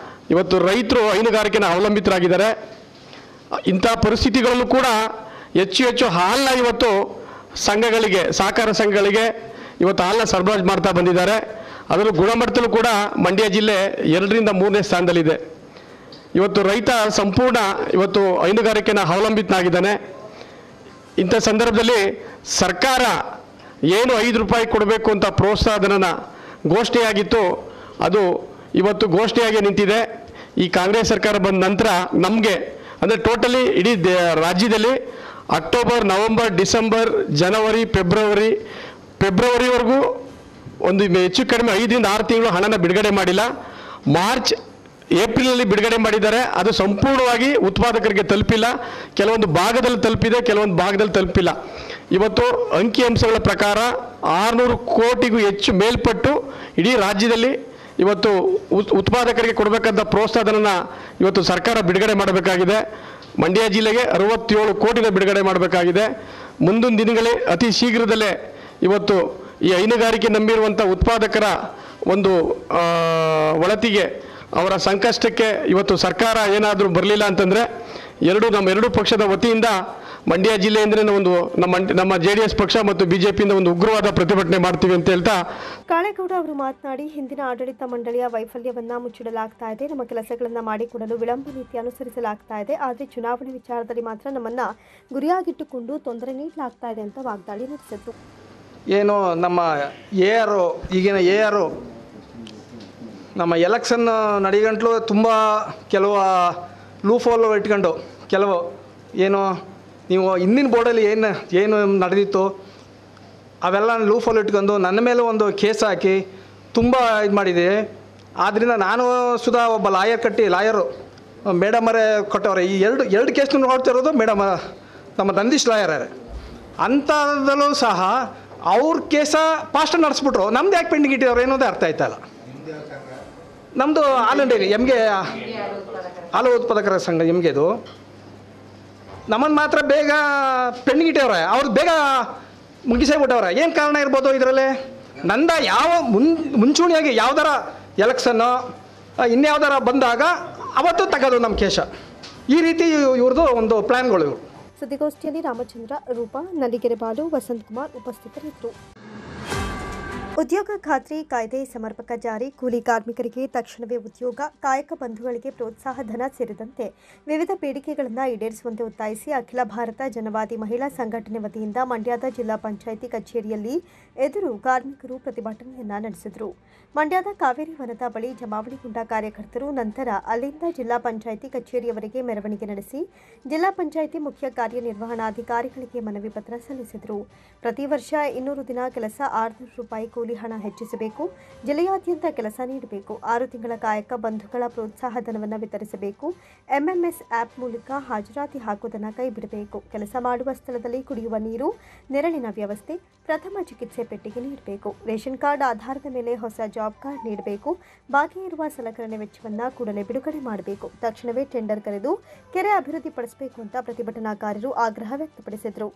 ಇವತ್ತು ರೈತರು ಹೈನುಗಾರಿಕೆನ ಅವಲಂಬಿತರಾಗಿದ್ದಾರೆ. ಇಂಥ ಪರಿಸ್ಥಿತಿಗಳಲ್ಲೂ ಕೂಡ ಹೆಚ್ಚು ಹಾಲನ್ನ ಇವತ್ತು ಸಂಘಗಳಿಗೆ, ಸಹಕಾರ ಸಂಘಗಳಿಗೆ ಇವತ್ತು ಹಾಲನ್ನ ಸರಬರಾಜು ಮಾಡ್ತಾ ಬಂದಿದ್ದಾರೆ. ಅದರ ಗುಣಮಟ್ಟದಲ್ಲೂ ಕೂಡ ಮಂಡ್ಯ ಜಿಲ್ಲೆ 2ರಿಂದ 3ನೇ ಸ್ಥಾನದಲ್ಲಿದೆ. ಇವತ್ತು ರೈತ ಸಂಪೂರ್ಣ ಇವತ್ತು ಹೈನುಗಾರಿಕೆನ ಅವಲಂಬಿತನಾಗಿದ್ದಾನೆ. ಇಂಥ ಸಂದರ್ಭದಲ್ಲಿ ಸರ್ಕಾರ ಏನು 5 ರೂಪಾಯಿ ಕೊಡಬೇಕು ಅಂತ ಪ್ರೋತ್ಸಾಹಧನನ ಘೋಷಣೆಯಾಗಿತ್ತು, ಅದು ಇವತ್ತು ಘೋಷಣೆಯಾಗಿ ನಿಂತಿದೆ. ಈ ಕಾಂಗ್ರೆಸ್ ಸರ್ಕಾರ ಬಂದ ನಂತರ ನಮಗೆ ಅಂದರೆ ಟೋಟಲಿ ಇಡೀ ರಾಜ್ಯದಲ್ಲಿ ಅಕ್ಟೋಬರ್, ನವೆಂಬರ್, ಡಿಸೆಂಬರ್, ಜನವರಿ, ಫೆಬ್ರವರಿವರೆಗೂ ಒಂದು ಹೆಚ್ಚು ಕಡಿಮೆ 5ರಿಂದ 6 ತಿಂಗಳು ಹಣನ ಬಿಡುಗಡೆ ಮಾಡಿಲ್ಲ. ಮಾರ್ಚ್, ಏಪ್ರಿಲಲ್ಲಿ ಬಿಡುಗಡೆ ಮಾಡಿದ್ದಾರೆ. ಅದು ಸಂಪೂರ್ಣವಾಗಿ ಉತ್ಪಾದಕರಿಗೆ ತಲುಪಿಲ್ಲ. ಕೆಲವೊಂದು ಭಾಗದಲ್ಲಿ ತಲುಪಿದೆ, ಕೆಲವೊಂದು ಭಾಗದಲ್ಲಿ ತಲುಪಿಲ್ಲ. ಇವತ್ತು ಅಂಕಿಅಂಶಗಳ ಪ್ರಕಾರ 600 ಕೋಟಿಗೂ ಹೆಚ್ಚು ಮೇಲ್ಪಟ್ಟು ಇಡೀ ರಾಜ್ಯದಲ್ಲಿ ಇವತ್ತು ಉತ್ಪಾದಕರಿಗೆ ಕೊಡಬೇಕಂತ ಪ್ರೋತ್ಸಾಹಧನನ ಇವತ್ತು ಸರ್ಕಾರ ಬಿಡುಗಡೆ ಮಾಡಬೇಕಾಗಿದೆ. ಮಂಡ್ಯ ಜಿಲ್ಲೆಗೆ 67 ಕೋಟಿನ ಬಿಡುಗಡೆ ಮಾಡಬೇಕಾಗಿದೆ. ಮುಂದಿನ ದಿನಗಳೇ ಅತಿ ಶೀಘ್ರದಲ್ಲೇ ಇವತ್ತು ಈ ಹೈನುಗಾರಿಕೆ ನಂಬಿರುವಂಥ ಉತ್ಪಾದಕರ ಒಂದು ಒಳತಿಗೆ, ಅವರ ಸಂಕಷ್ಟಕ್ಕೆ ಇವತ್ತು ಸರ್ಕಾರ ಏನಾದರೂ ಬರಲಿಲ್ಲ ಅಂತಂದರೆ ನಮ್ಮ ಎರಡು ಪಕ್ಷದ ವತಿಯಿಂದ ಮಂಡ್ಯ ಜಿಲ್ಲೆಯಿಂದಲೇ ಒಂದು ನಮ್ಮ JDS ಪಕ್ಷ ಮತ್ತು BJPಯಿಂದ ಒಂದು ಉಗ್ರವಾದ ಪ್ರತಿಭಟನೆ ಮಾಡ್ತೀವಿ ಅಂತ ಹೇಳ್ತಾ ಕಾಳೇಗೌಡ ಅವರು ಮಾತನಾಡಿ, ಹಿಂದಿನ ಆಡಳಿತ ಮಂಡಳಿಯ ವೈಫಲ್ಯವನ್ನ ಮುಚ್ಚಿಡಲಾಗ್ತಾ ಇದೆ. ನಮ್ಮ ಕೆಲಸಗಳನ್ನು ಮಾಡಿಕೊಡಲು ವಿಳಂಬ ನೀತಿ ಅನುಸರಿಸಲಾಗ್ತಾ ಇದೆ. ಆದರೆ ಚುನಾವಣೆ ವಿಚಾರದಲ್ಲಿ ಮಾತ್ರ ನಮ್ಮನ್ನ ಗುರಿಯಾಗಿಟ್ಟುಕೊಂಡು ತೊಂದರೆ ನೀಡಲಾಗ್ತಾ ಇದೆ ಅಂತ ವಾಗ್ದಾಳಿ ನಡೆಸಿದ್ರು. ಏನು ನಮ್ಮ ಈಗಿನ AR ನಮ್ಮ ಎಲೆಕ್ಷನ್ ನಡೆಗಂಟ್ಲು ತುಂಬ ಕೆಲವು ಲೂಫೋಲ್ ಇಟ್ಕೊಂಡು ಕೆಲವು ಏನು ನೀವು ಹಿಂದಿನ ಬೋರ್ಡಲ್ಲಿ ಏನು ನಡೆದಿತ್ತು ಅವೆಲ್ಲ ಲೂಫೋಲ್ ಇಟ್ಕೊಂಡು ನನ್ನ ಮೇಲೆ ಒಂದು ಕೇಸ್ ಹಾಕಿ ತುಂಬ ಇದು ಮಾಡಿದೆ. ಆದ್ದರಿಂದ ನಾನು ಸುಧಾ ಒಬ್ಬ ಲಾಯರು ಮೇಡಮರೇ ಕೊಟ್ಟವ್ರೆ. ಈ ಎರಡು ಕೇಸ್ನ ನೋಡ್ತಿರೋದು ಮೇಡಮ್ ನಮ್ಮ ನಂದೀಶ್ ಲಾಯರೇ. ಅಂಥದ್ದಲ್ಲೂ ಸಹ ಅವ್ರ ಕೇಸ ಫಾಸ್ಟ್ ನಡೆಸ್ಬಿಟ್ರು. ನಮ್ದು ಯಾಕೆ ಪೆಂಡಿಂಗ್ ಇಟ್ಟಿರೋರು ಏನೋದೇ ಅರ್ಥ ಆಯ್ತಲ್ಲ. ನಮ್ಮದು ಹಾಲು ಉತ್ಪಾದಕರ ಸಂಘ MGದು ನಮ್ಮನ್ನು ಮಾತ್ರ ಬೇಗ ಪೆಂಡಿಂಗ್ ಇಟ್ಟವ್ರೆ, ಅವ್ರು ಬೇಗ ಮುಗಿಸೇ ಬಿಟ್ಟವ್ರೆ. ಏನು ಕಾರಣ ಇರ್ಬೋದು ಇದರಲ್ಲಿ? ನಂದ ಯಾವ ಮುಂಚೂಣಿಯಾಗಿ ಯಾವ್ದಾರ ಎಲೆಕ್ಷನ್ನು ಇನ್ಯಾವ್ದಾರ ಬಂದಾಗ ಅವತ್ತು ತಗೋದು ನಮ್ಮ ಕೇಶ. ಈ ರೀತಿ ಇವ್ರದ್ದು ಒಂದು ಪ್ಲ್ಯಾನ್ಗಳು ಇವರು. ಸುದ್ದಿಗೋಷ್ಠಿಯಲ್ಲಿ ರಾಮಚಂದ್ರ, ರೂಪಾ, ನಲ್ಲಿಗೆರೆ ಬಾಲು, ವಸಂತ್ ಕುಮಾರ್ ಉಪಸ್ಥಿತರಿದ್ದರು. ಉದ್ಯೋಗ ಖಾತ್ರಿ ಕಾಯ್ದೆ ಸಮರ್ಪಕ ಜಾರಿ, ಕೂಲಿ ಕಾರ್ಮಿಕರಿಗೆ ತಕ್ಷಣವೇ ಉದ್ಯೋಗ, ಕಾಯಕ ಬಂಧುಗಳಿಗೆ ಪ್ರೋತ್ಸಾಹ ಧನ ಸೇರಿದಂತೆ ವಿವಿಧ ಬೇಡಿಕೆಗಳನ್ನು ಈಡೇರಿಸುವಂತೆ ಒತ್ತಾಯಿಸಿ ಅಖಿಲ ಭಾರತ ಜನವಾದಿ ಮಹಿಳಾ ಸಂಘಟನೆ ವತಿಯಿಂದ ಮಂಡ್ಯದ ಜಿಲ್ಲಾ ಪಂಚಾಯಿತಿ ಕಚೇರಿಯಲ್ಲಿ ಎದುರು ಕಾರ್ಮಿಕರು ಪ್ರತಿಭಟನೆಯನ್ನ ನಡೆಸಿದರು. ಮಂಡ್ಯದ ಕಾವೇರಿ ವನದ ಬಳಿ ಜಮಾವಣೆಗೊಂಡ ಕಾರ್ಯಕರ್ತರು ನಂತರ ಅಲ್ಲಿಂದ ಜಿಲ್ಲಾ ಪಂಚಾಯಿತಿ ಕಚೇರಿಯವರೆಗೆ ಮೆರವಣಿಗೆ ನಡೆಸಿ ಜಿಲ್ಲಾ ಪಂಚಾಯಿತಿ ಮುಖ್ಯ ಕಾರ್ಯನಿರ್ವಹಣಾಧಿಕಾರಿಗಳಿಗೆ ಮನವಿ ಪತ್ರ ಸಲ್ಲಿಸಿದರು. ಪ್ರತಿ ವರ್ಷ 200 ದಿನ ಕೆಲಸ 600 ರೂಪಾಯಿ ಕೂಲಿ ಹಣ ಹೆಚ್ಚಿಸಬೇಕು, ಜಿಲ್ಲೆಯಾದ್ಯಂತ ಕೆಲಸ ನೀಡಬೇಕು, 6 ತಿಂಗಳ ಕಾಯಕ ಬಂಧುಗಳ ಪ್ರೋತ್ಸಾಹ ಧನವನ್ನು ವಿತರಿಸಬೇಕು, MMS ಆ್ಯಪ್ ಮೂಲಕ ಹಾಜರಾತಿ ಹಾಕುವುದನ್ನು ಕೈಬಿಡಬೇಕು, ಕೆಲಸ ಮಾಡುವ ಸ್ಥಳದಲ್ಲಿ ಕುಡಿಯುವ ನೀರು, ನೆರಳಿನ ವ್ಯವಸ್ಥೆ, ಪ್ರಥಮ ಚಿಕಿತ್ಸೆ ಪೆಟ್ಟಿಗೆ ನೀಡಬೇಕು, ರೇಷನ್ ಕಾರ್ಡ್ ಆಧಾರದ ಮೇಲೆ ಹೊಸ ಜಾಬ್ ಕಾರ್ಡ್ ನೀಡಬೇಕು, ಬಾಕಿ ಇರುವ ಸಲಕರಣೆ ವೆಚ್ಚವನ್ನು ಕೂಡಲೇ ಬಿಡುಗಡೆ ಮಾಡಬೇಕು, ತಕ್ಷಣವೇ ಟೆಂಡರ್ ಕರೆದು ಕೆರೆ ಅಭಿವೃದ್ಧಿಪಡಿಸಬೇಕು ಅಂತ ಪ್ರತಿಭಟನಾಕಾರರು ಆಗ್ರಹ ವ್ಯಕ್ತಪಡಿಸಿದರು.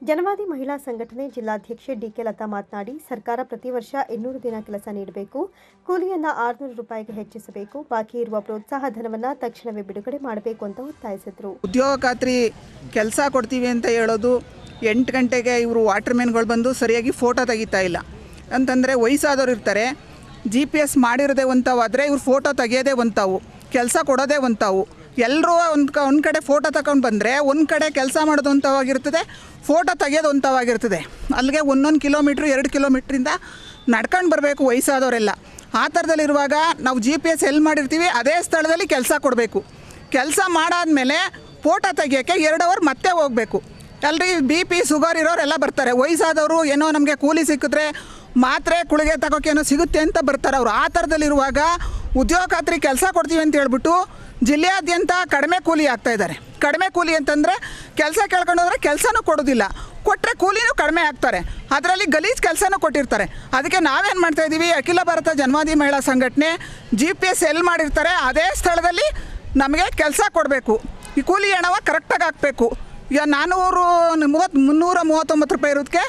ಜನವಾದಿ ಮಹಿಳಾ ಸಂಘಟನೆ ಜಿಲ್ಲಾಧ್ಯಕ್ಷೆ DK ಲತಾ ಮಾತನಾಡಿ, ಸರ್ಕಾರ ಪ್ರತಿ ವರ್ಷ 200 ದಿನ ಕೆಲಸ ನೀಡಬೇಕು, ಕೂಲಿಯನ್ನು 600 ರೂಪಾಯಿಗೆ ಹೆಚ್ಚಿಸಬೇಕು, ಬಾಕಿ ಇರುವ ಪ್ರೋತ್ಸಾಹ ಧನವನ್ನು ತಕ್ಷಣವೇ ಬಿಡುಗಡೆ ಮಾಡಬೇಕು ಅಂತ ಒತ್ತಾಯಿಸಿದರು. ಉದ್ಯೋಗ ಖಾತ್ರಿ ಕೆಲಸ ಕೊಡ್ತೀವಿ ಅಂತ ಹೇಳೋದು 8 ಗಂಟೆಗೆ ಇವರು ವಾಟರ್ ಮ್ಯಾನ್ಗಳು ಬಂದು ಸರಿಯಾಗಿ ಫೋಟೋ ತೆಗಿತಾ ಇಲ್ಲ. ಅಂತಂದರೆ ವಯಸ್ಸಾದವ್ರು ಇರ್ತಾರೆ, GPS ಮಾಡಿರೋದೇ ಒಂಥವಾದರೆ ಇವ್ರು ಫೋಟೋ ತೆಗಿಯೋದೇ ಒಂಥವು, ಕೆಲಸ ಕೊಡೋದೇ ಒಂಥವು. ಎಲ್ಲರೂ ಒಂದು ಕಡೆ ಫೋಟೋ ತಗೊಂಡು ಬಂದರೆ ಒಂದು ಕಡೆ ಕೆಲಸ ಮಾಡೋದು ಒಂಥವಾಗಿರ್ತದೆ, ಫೋಟೋ ತೆಗಿಯೋದು ಒಂಥವಾಗಿರ್ತದೆ. ಅಲ್ಲಿಗೆ 1 ಕಿಲೋಮೀಟ್ರ್ 2 ಕಿಲೋಮೀಟ್ರಿಂದ ನಡ್ಕೊಂಡು ಬರಬೇಕು ವಯಸ್ಸಾದವರೆಲ್ಲ. ಆ ಥರದಲ್ಲಿರುವಾಗ ನಾವು GPS ಎಲ್ಲಿ ಮಾಡಿರ್ತೀವಿ ಅದೇ ಸ್ಥಳದಲ್ಲಿ ಕೆಲಸ ಕೊಡಬೇಕು. ಕೆಲಸ ಮಾಡಾದ್ಮೇಲೆ ಫೋಟೋ ತೆಗಿಯೋಕ್ಕೆ 2 ಅವರ್ ಮತ್ತೆ ಹೋಗಬೇಕು. ಎಲ್ರಿ BP ಶುಗರ್ ಇರೋರೆಲ್ಲ ಬರ್ತಾರೆ, ವಯಸ್ಸಾದವರು ಏನೋ ನಮಗೆ ಕೂಲಿ ಸಿಕ್ಕಿದ್ರೆ ಮಾತ್ರೆ ಕುಳಿಗೆ ತಗೋಕೇನೋ ಸಿಗುತ್ತೆ ಅಂತ ಬರ್ತಾರೆ ಅವರು. ಆ ಥರದಲ್ಲಿರುವಾಗ ಉದ್ಯೋಗ ಖಾತ್ರಿ ಕೆಲಸ ಕೊಡ್ತೀವಿ ಅಂತ ಹೇಳ್ಬಿಟ್ಟು ಜಿಲ್ಲೆಯಾದ್ಯಂತ ಕಡಿಮೆ ಕೂಲಿ ಆಗ್ತಾಯಿದ್ದಾರೆ. ಕಡಿಮೆ ಕೂಲಿ ಅಂತಂದರೆ ಕೆಲಸ ಕೇಳ್ಕೊಂಡು ಹೋದರೆ ಕೆಲಸನೂ ಕೊಡೋದಿಲ್ಲ, ಕೊಟ್ಟರೆ ಕೂಲಿನೂ ಕಡಿಮೆ ಆಗ್ತಾರೆ, ಅದರಲ್ಲಿ ಗಲೀಜು ಕೆಲಸನೂ ಕೊಟ್ಟಿರ್ತಾರೆ. ಅದಕ್ಕೆ ನಾವೇನು ಮಾಡ್ತಾಯಿದ್ದೀವಿ, ಅಖಿಲ ಭಾರತ ಜನವಾದಿ ಮಹಿಳಾ ಸಂಘಟನೆ GPS ಎಲ್ಲಿ ಮಾಡಿರ್ತಾರೆ ಅದೇ ಸ್ಥಳದಲ್ಲಿ ನಮಗೆ ಕೆಲಸ ಕೊಡಬೇಕು. ಈ ಕೂಲಿ ಹಣವ ಕರೆಕ್ಟಾಗಿ ಹಾಕಬೇಕು. ಈಗ 339 ರೂಪಾಯಿ ಇರೋದಕ್ಕೆ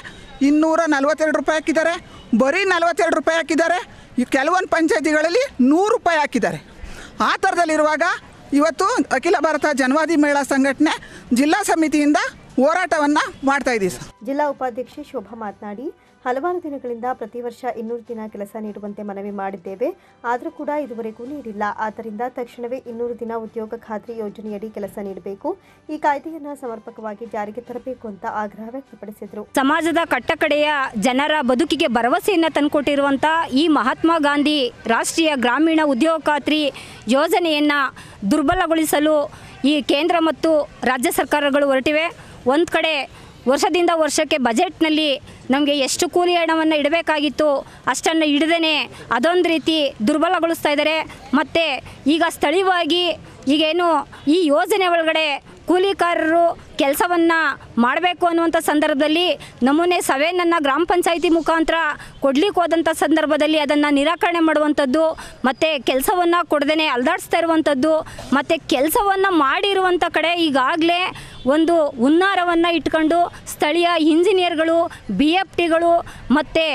242 ರೂಪಾಯಿ ಹಾಕಿದ್ದಾರೆ, ಬರೀ 42 ರೂಪಾಯಿ ಹಾಕಿದ್ದಾರೆ. ಈ ಕೆಲವೊಂದು ಪಂಚಾಯತಿಗಳಲ್ಲಿ 100 ರೂಪಾಯಿ ಹಾಕಿದ್ದಾರೆ. ಆ ಥರದಲ್ಲಿರುವಾಗ ಇವತ್ತು ಅಖಿಲ ಭಾರತ ಜನವಾದಿ ಮಹಿಳಾ ಸಂಘಟನೆ ಜಿಲ್ಲಾ ಸಮಿತಿಯಿಂದ ಹೋರಾಟವನ್ನು ಮಾಡ್ತಾಯಿದ್ದೀವಿ ಸರ್. ಜಿಲ್ಲಾ ಉಪಾಧ್ಯಕ್ಷೆ ಶೋಭಾ ಮಾತನಾಡಿ, ಹಲವಾರು ದಿನಗಳಿಂದ ಪ್ರತಿ ವರ್ಷ 200 ದಿನ ಕೆಲಸ ನೀಡುವಂತೆ ಮನವಿ ಮಾಡಿದ್ದೇವೆ, ಆದರೂ ಕೂಡ ಇದುವರೆಗೂ ನೀಡಿಲ್ಲ. ಆದ್ದರಿಂದ ತಕ್ಷಣವೇ 200 ದಿನ ಉದ್ಯೋಗ ಖಾತ್ರಿ ಯೋಜನೆಯಡಿ ಕೆಲಸ ನೀಡಬೇಕು, ಈ ಕಾಯ್ದೆಯನ್ನು ಸಮರ್ಪಕವಾಗಿ ಜಾರಿಗೆ ತರಬೇಕು ಅಂತ ಆಗ್ರಹ ವ್ಯಕ್ತಪಡಿಸಿದರು. ಸಮಾಜದ ಕಟ್ಟಕಡೆಯ ಜನರ ಬದುಕಿಗೆ ಭರವಸೆಯನ್ನು ತಂದುಕೊಟ್ಟಿರುವಂಥ ಈ ಮಹಾತ್ಮ ಗಾಂಧಿ ರಾಷ್ಟ್ರೀಯ ಗ್ರಾಮೀಣ ಉದ್ಯೋಗ ಖಾತ್ರಿ ಯೋಜನೆಯನ್ನು ದುರ್ಬಲಗೊಳಿಸಲು ಈ ಕೇಂದ್ರ ಮತ್ತು ರಾಜ್ಯ ಸರ್ಕಾರಗಳು ಹೊರಟಿವೆ. ಒಂದು ಕಡೆ ವರ್ಷದಿಂದ ವರ್ಷಕ್ಕೆ ಬಜೆಟ್ನಲ್ಲಿ ನಮಗೆ ಎಷ್ಟು ಕೂಲಿ ಹಣವನ್ನು ಇಡಬೇಕಾಗಿತ್ತು ಅಷ್ಟನ್ನು ಇಡದೇ ಅದೊಂದು ರೀತಿ ದುರ್ಬಲಗೊಳಿಸ್ತಾ ಇದ್ದಾರೆ. ಮತ್ತು ಈಗ ಸ್ಥಳೀಯವಾಗಿ ಈಗೇನು ಈ ಯೋಜನೆ ಒಳಗಡೆ ಕೂಲಿಕಾರರು ಕೆಲಸವನ್ನು ಮಾಡಬೇಕು ಅನ್ನುವಂಥ ಸಂದರ್ಭದಲ್ಲಿ ನಮೂನೆ ಸಭೆಯನ್ನು ಗ್ರಾಮ ಪಂಚಾಯಿತಿ ಮುಖಾಂತರ ಕೊಡ್ಲಿಕ್ಕೆ ಹೋದಂಥ ಸಂದರ್ಭದಲ್ಲಿ ಅದನ್ನು ನಿರಾಕರಣೆ ಮಾಡುವಂಥದ್ದು, ಮತ್ತು ಕೆಲಸವನ್ನು ಕೊಡದೇ ಅಲ್ದಾಡಿಸ್ತಾ ಇರುವಂಥದ್ದು, ಮತ್ತು ಕೆಲಸವನ್ನು ಮಾಡಿರುವಂಥ ಕಡೆ ಈಗಾಗಲೇ ಒಂದು ಹುನ್ನಾರವನ್ನು ಇಟ್ಕೊಂಡು ಸ್ಥಳೀಯ ಇಂಜಿನಿಯರ್ಗಳು, BFTಗಳು ಮತ್ತು